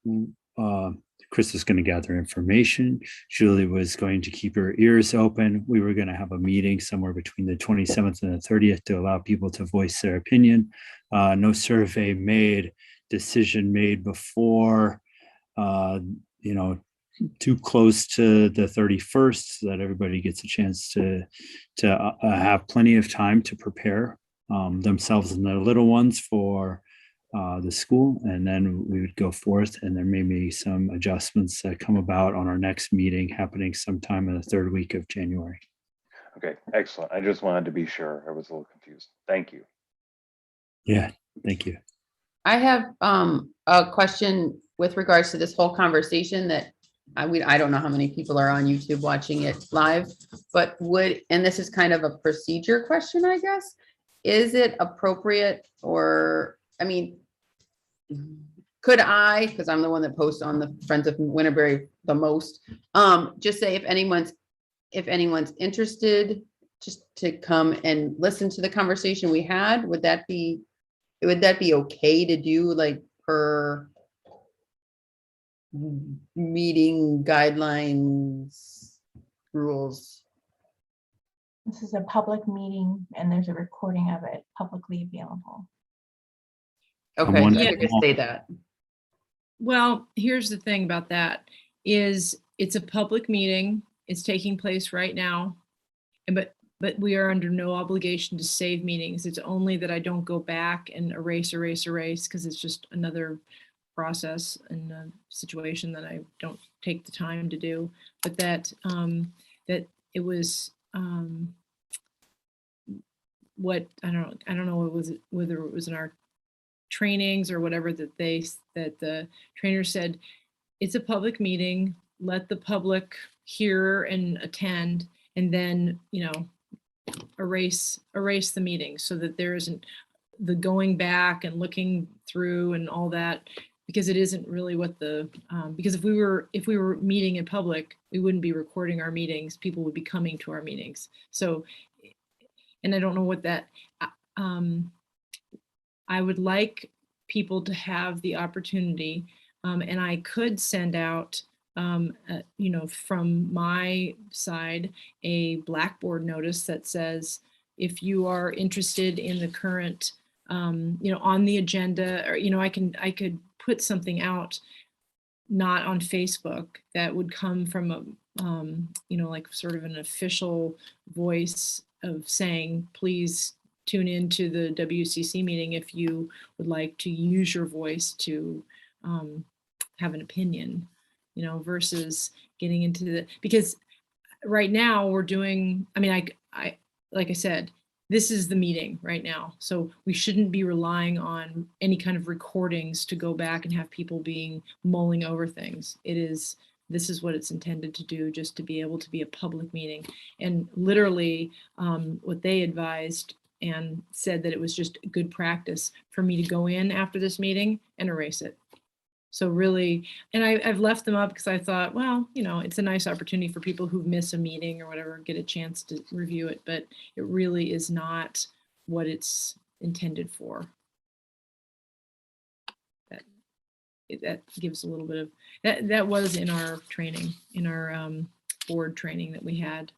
Chris was going to gather information. Julie was going to keep her ears open. We were going to have a meeting somewhere between the 27th and the 30th to allow people to voice their opinion. No survey made, decision made before, too close to the 31st, so that everybody gets a chance to have plenty of time to prepare themselves and their little ones for the school. And then we would go forth, and there may be some adjustments that come about on our next meeting happening sometime in the third week of January. Okay, excellent. I just wanted to be sure. I was a little confused. Thank you. Yeah, thank you. I have a question with regards to this whole conversation that I don't know how many people are on YouTube watching it live, but and this is kind of a procedure question, I guess. Is it appropriate, or, I mean, could I, because I'm the one that posts on the Friends of Winterberry the most, just say if anyone's interested, just to come and listen to the conversation we had, would that be okay to do, like, per meeting guidelines, rules? This is a public meeting, and there's a recording of it publicly available. Okay, one- so I could just say that. Well, here's the thing about that is it's a public meeting. It's taking place right now. But we are under no obligation to save meetings. It's only that I don't go back and erase, because it's just another process and a situation that I don't take the time to do. But that that it was what I don't know whether it was in our trainings or whatever that the trainer said, it's a public meeting, let the public hear and attend, and then erase the meeting, so that there isn't the going back and looking through and all that, because it isn't really what because if we were meeting in public, we wouldn't be recording our meetings. People would be coming to our meetings. So, and I don't know what that, I would like people to have the opportunity, and I could send out, from my side, a Blackboard notice that says, if you are interested in the current on the agenda, or, I could put something out, not on Facebook, that would come from a, like sort of an official voice of saying, please tune into the WCC meeting if you would like to use your voice to have an opinion, versus getting into because right now we're doing, I like I said, this is the meeting right now. So we shouldn't be relying on any kind of recordings to go back and have people mulling over things. This is what it's intended to do, just to be able to be a public meeting. And literally what they advised and said that it was just good practice for me to go in after this meeting and erase it. So really, and I've left them up because I thought, well, it's a nice opportunity for people who miss a meeting or whatever, get a chance to review it, but it really is not what it's intended for. That gives a little bit of, that was in our training, in our board training that we had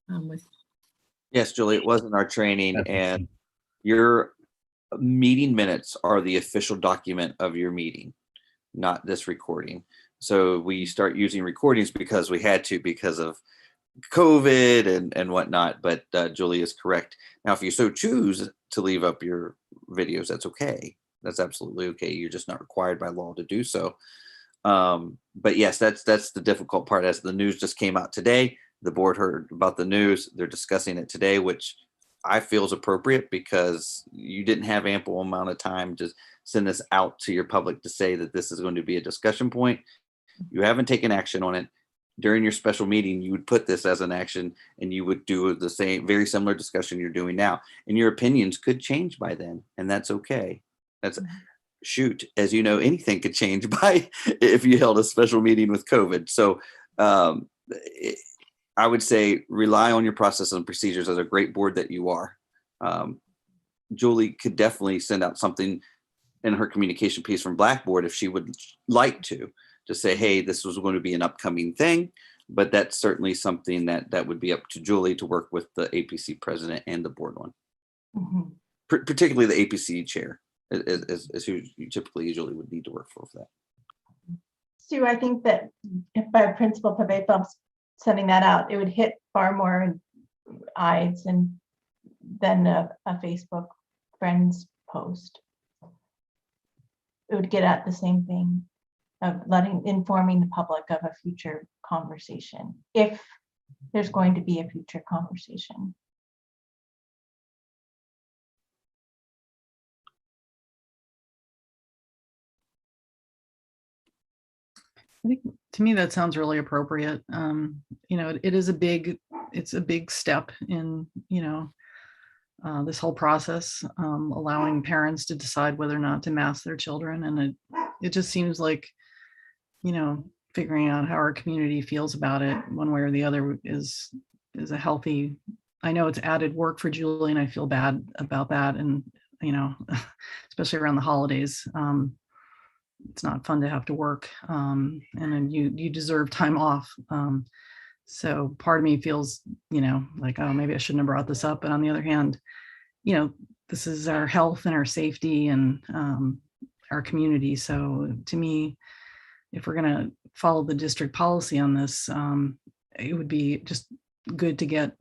with. Yes, Julie, it was in our training, and your meeting minutes are the official document of your meeting, not this recording. So we start using recordings because we had to, because of COVID and whatnot. But Julie is correct. Now, if you so choose to leave up your videos, that's okay. That's absolutely okay. You're just not required by law to do so. But yes, that's the difficult part. As the news just came out today, the board heard about the news. They're discussing it today, which I feel is appropriate because you didn't have ample amount of time to send this out to your public to say that this is going to be a discussion point. You haven't taken action on it. During your special meeting, you would put this as an action and you would do the same, very similar discussion you're doing now. And your opinions could change by then, and that's okay. That's shoot, as you know, anything could change by if you held a special meeting with COVID. So I would say rely on your process and procedures as a great board that you are. Julie could definitely send out something in her communication piece from Blackboard if she would like to say, hey, this was going to be an upcoming thing. But that's certainly something that would be up to Julie to work with the APC president and the board on. Mm-hmm. Particularly the APC chair is who you typically usually would need to work for that. Sue, I think that if by Principal Pavey sending that out, it would hit far more eyes than a Facebook friends post. It would get at the same thing of informing the public of a future conversation, if there's going to be a future conversation. I think to me that sounds really appropriate. It's a big step in, this whole process, allowing parents to decide whether or not to mask their children. And it just seems like, figuring out how our community feels about it one way or the other is a healthy. I know it's added work for Julie, and I feel bad about that. And, especially around the holidays, it's not fun to have to work, and then you deserve time off. So part of me feels, like, oh, maybe I shouldn't have brought this up. But on the other hand, this is our health and our safety and our community. So to me, if we're going to follow the district policy on this, it would be just good to get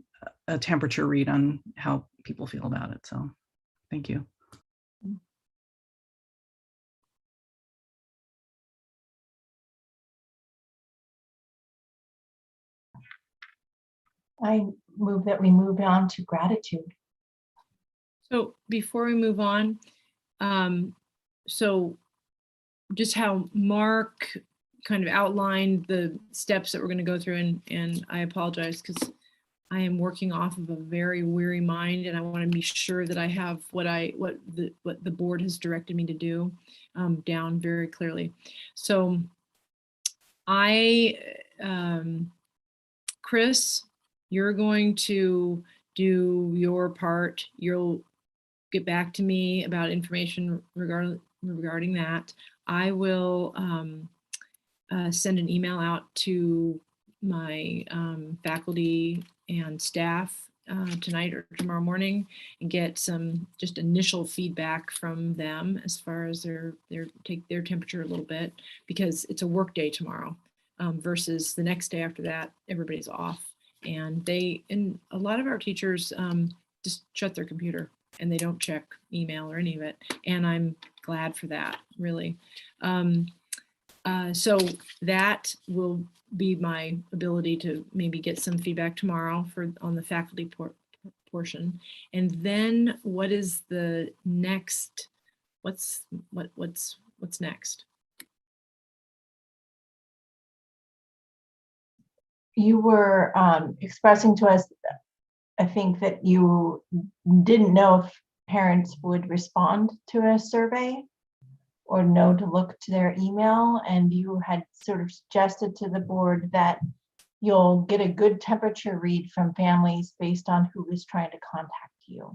a temperature read on how people feel about it. So thank you. I move that we move on to gratitude. So before we move on, so just how Mark kind of outlined the steps that we're going to go through, and I apologize because I am working off of a very weary mind, and I want to be sure that I have what the board has directed me to do down very clearly. So Chris, you're going to do your part. You'll get back to me about information regarding that. I will send an email out to my faculty and staff tonight or tomorrow morning and get some just initial feedback from them as far as take their temperature a little bit, because it's a work day tomorrow versus the next day after that, everybody's off. And a lot of our teachers just shut their computer and they don't check email or any of it. And I'm glad for that, really. So that will be my ability to maybe get some feedback tomorrow on the faculty portion. And then what is the next? What's next? You were expressing to us, I think, that you didn't know if parents would respond to a survey or know to look to their email, and you had sort of suggested to the board that you'll get a good temperature read from families based on who is trying to contact you.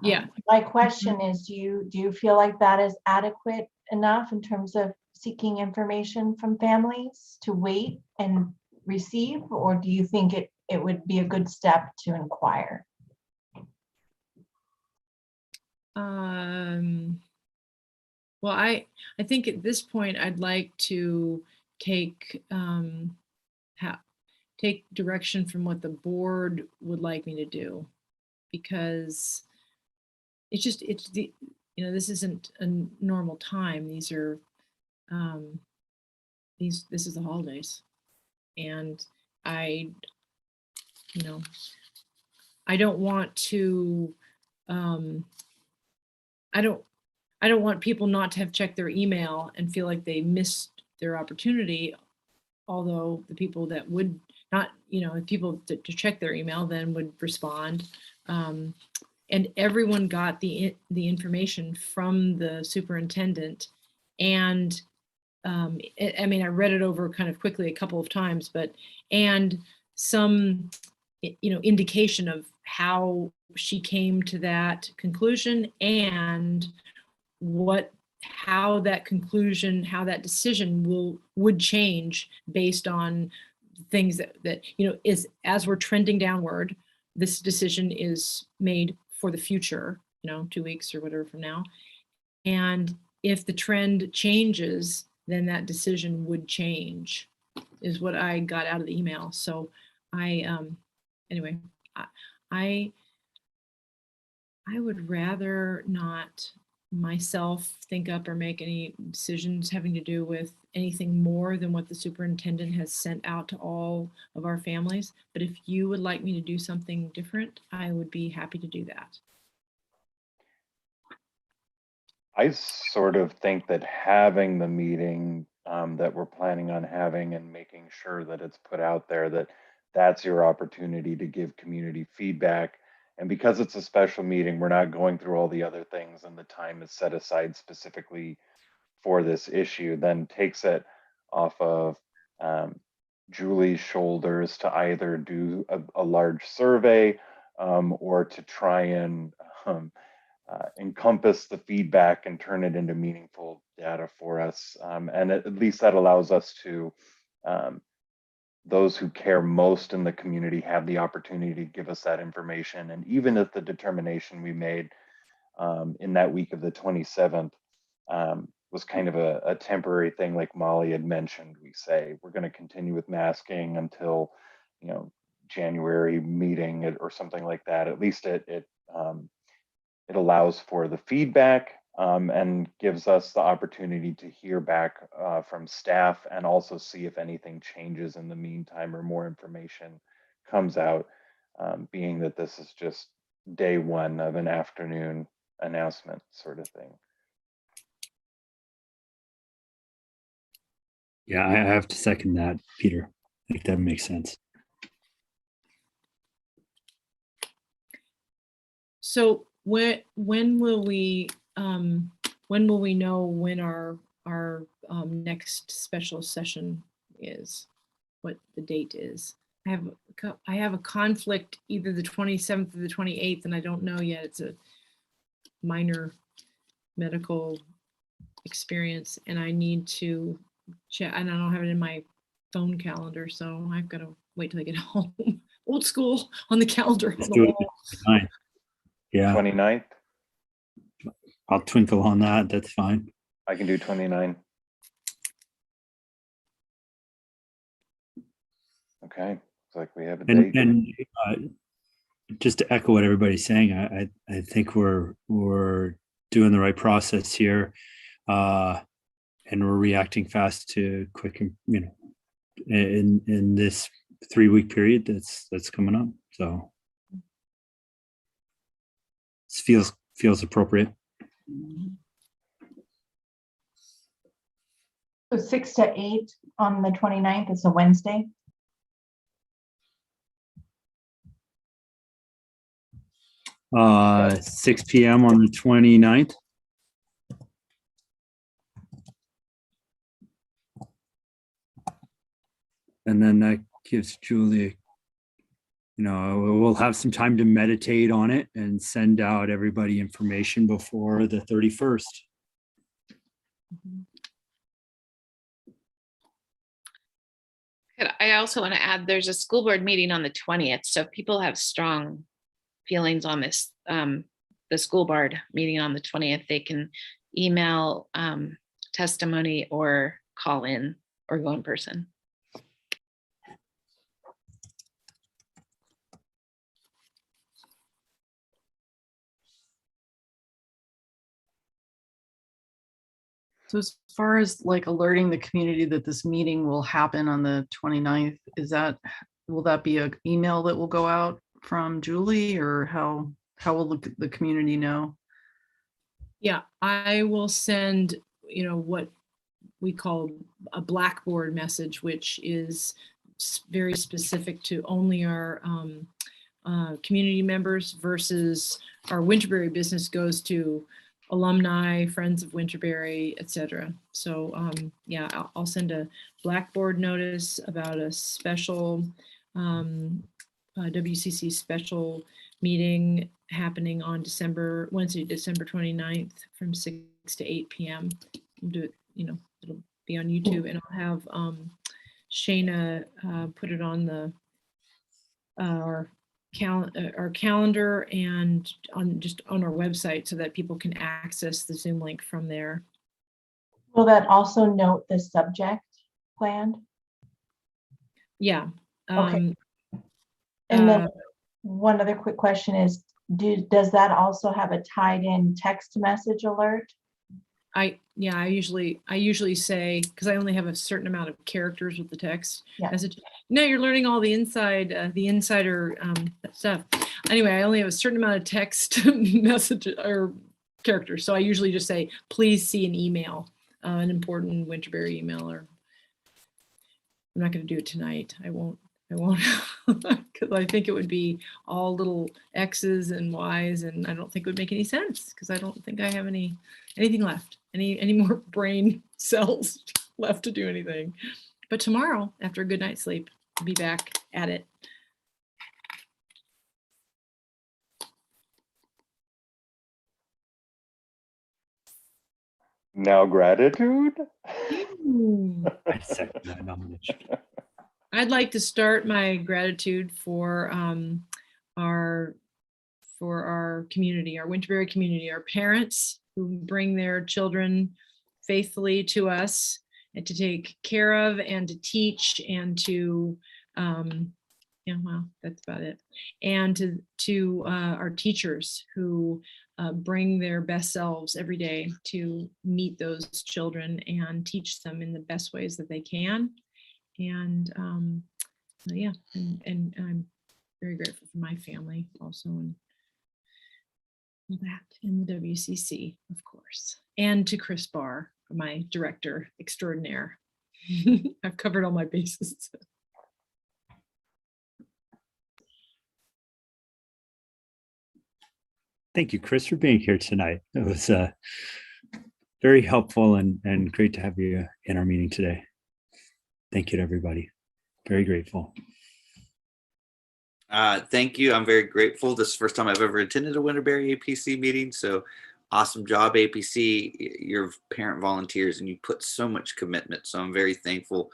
Yeah. My question is, do you feel like that is adequate enough in terms of seeking information from families to wait and receive, or do you think it would be a good step to inquire? Well, I think at this point I'd like to take take direction from what the board would like me to do, because this isn't a normal time. These are this is the holidays, and I don't want to I don't want people not to have checked their email and feel like they missed their opportunity. Although the people that would not, if people to check their email then would respond. And everyone got the information from the superintendent. And I read it over kind of quickly a couple of times, and some, indication of how she came to that conclusion and how that decision would change based on things that is, as we're trending downward, this decision is made for the future, 2 weeks or whatever from now. And if the trend changes, then that decision would change, is what I got out of the email. So anyway, I would rather not myself think up or make any decisions having to do with anything more than what the superintendent has sent out to all of our families. But if you would like me to do something different, I would be happy to do that. I sort of think that having the meeting that we're planning on having and making sure that it's put out there, that's your opportunity to give community feedback. And because it's a special meeting, we're not going through all the other things, and the time is set aside specifically for this issue, then takes it off of Julie's shoulders to either do a large survey or to try and encompass the feedback and turn it into meaningful data for us. And at least that allows us to, those who care most in the community have the opportunity to give us that information. And even if the determination we made in that week of the 27th was kind of a temporary thing, like Molly had mentioned, we say we're going to continue with masking until, January meeting or something like that. At least it allows for the feedback and gives us the opportunity to hear back from staff and also see if anything changes in the meantime or more information comes out, being that this is just day one of an afternoon announcement sort of thing. Yeah, I have to second that, Peter. I think that makes sense. So when will we know when our next special session is, what the date is? I have a conflict either the 27th or the 28th, and I don't know yet. It's a minor medical experience, and I need to check, and I don't have it in my phone calendar, so I've got to wait till I get home old school on the calendar on Let's the do it wall. fine. Yeah, 29th. I'll twinkle on that. That's fine. I can do 29. Okay, it's like we have a date. And just to echo what everybody's saying, I think we're doing the right process here, and we're reacting fast to quick, in this 3-week period that's coming up. So it feels appropriate. So 6 to 8 on the 29th, it's a Wednesday. Uh, 6 p.m. on the 29th. And then that gives Julie, we'll have some time to meditate on it and send out everybody information before the 31st. I also want to add, there's a school board meeting on the 20th. So if people have strong feelings on this, the school board meeting on the 20th, they can email testimony or call in or go in person. So as far as like alerting the community that this meeting will happen on the 29th, will that be an email that will go out from Julie, or how will the community know? Yeah, I will send, what we call a Blackboard message, which is very specific to only our community members, versus our Winterberry business goes to alumni, friends of Winterberry, etc. So yeah, I'll send a Blackboard notice about a special WCC special meeting happening on Wednesday, December 29th from 6 to 8 p.m. Do it, it'll be on YouTube, and I'll have Shayna put it on our calendar and on our website so that people can access the Zoom link from there. Will that also note the subject planned? Yeah. Okay. And then one other quick question is, does that also have a tied in text message alert? I usually say, because I only have a certain amount of characters with the text message. No, you're learning all the insider stuff. Anyway, I only have a certain amount of text message or characters. So I usually just say, please see an email, an important Winterberry email, or I'm not going to do it tonight. I won't, because I think it would be all little X's and Y's, and I don't think it would make any sense, because I don't think I have anything left, any more brain cells left to do anything. But tomorrow, after a good night's sleep, I'll be back at it. Now gratitude. I second that nomination. I'd like to start my gratitude for our community, our Winterberry community, our parents who bring their children faithfully to us and to take care of and to teach and to, well, that's about it. And to our teachers who bring their best selves every day to meet those children and teach them in the best ways that they can. And yeah, and I'm very grateful for my family also, and all that in the WCC, of course, and to Chris Barr, my director extraordinaire. I've covered all my bases. Thank you, Chris, for being here tonight. It was very helpful and great to have you in our meeting today. Thank you to everybody. Very grateful. Thank you. I'm very grateful. This is the first time I've ever attended a Winterberry APC meeting. So awesome job, APC. You're parent volunteers and you put so much commitment. So I'm very thankful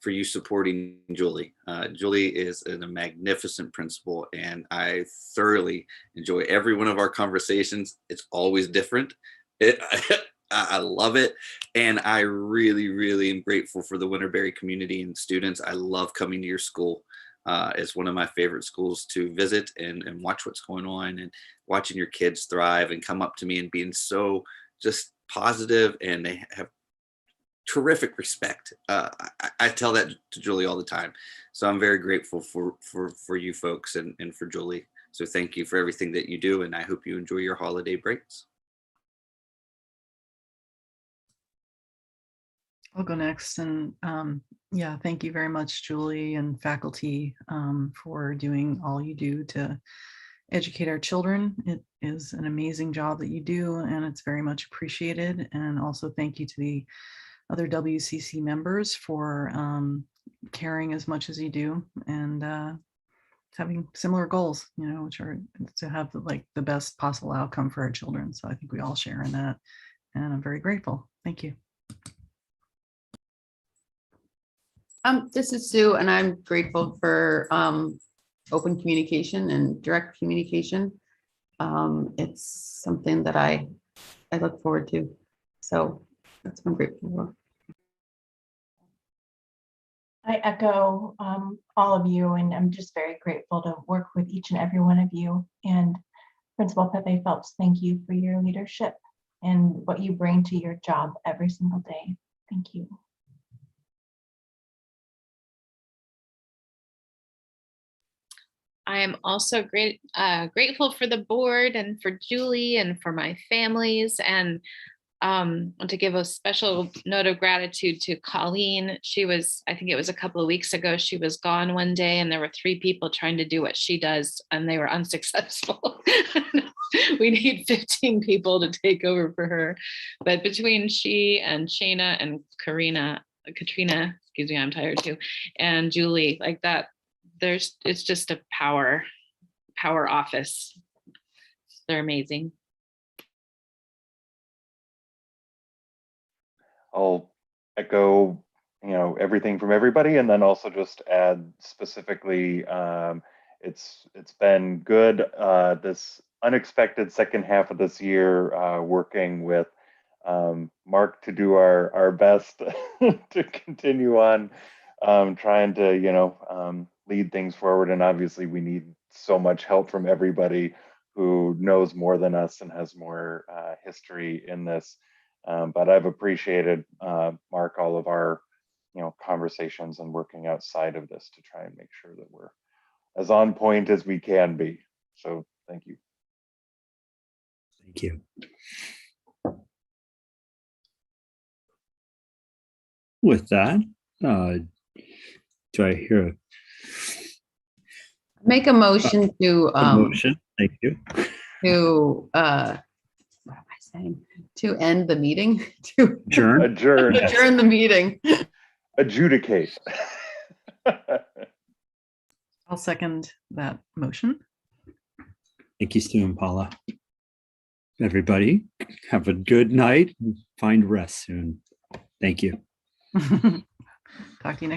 for you supporting Julie. Julie is a magnificent principal, and I thoroughly enjoy every one of our conversations. It's always different. I love it. And I really, really am grateful for the Winterberry community and students. I love coming to your school. It's one of my favorite schools to visit and watch what's going on, and watching your kids thrive and come up to me and being so just positive, and they have terrific respect. I tell that to Julie all the time. So I'm very grateful for you folks and for Julie. So thank you for everything that you do, and I hope you enjoy your holiday breaks. I'll go next. And yeah, thank you very much, Julie and faculty, for doing all you do to educate our children. It is an amazing job that you do, and it's very much appreciated. And also thank you to the other WCC members for caring as much as you do, and having similar goals, you know, which are to have like the best possible outcome for our children. So I think we all share in that, and I'm very grateful. Thank you. This is Sue, and I'm grateful for open communication and direct communication. It's something that I look forward to. So that's what I'm grateful for. I echo all of you, and I'm just very grateful to work with each and every one of you. And Principal Pepe Phelps, thank you for your leadership and what you bring to your job every single day. Thank you. I am also grateful for the board and for Julie and for my families, and want to give a special note of gratitude to Colleen. She was, I think it was a couple of weeks ago, she was gone one day, and there were 3 people trying to do what she does, and they were unsuccessful. We need 15 people to take over for her. But between she and Shayna and Katrina, excuse me, I'm tired too, and Julie, like that, it's just a power office. They're amazing. I'll echo, everything from everybody, and then also just add specifically, it's been good this unexpected second half of this year, working with Mark to do our best to continue on trying to lead things forward. And obviously we need so much help from everybody who knows more than us and has more history in this. But I've appreciated, Mark, all of our, conversations and working outside of this to try and make sure that we're as on point as we can be. So thank you. Thank you. With that, do I hear Make a motion to a motion? Thank you. to what am I saying? To end the meeting, to Adjourn. adjourn the meeting. Adjudicate. I'll second that motion. Thank you, Stu and Paula. Everybody, have a good night and find rest soon. Thank you. Talk to you next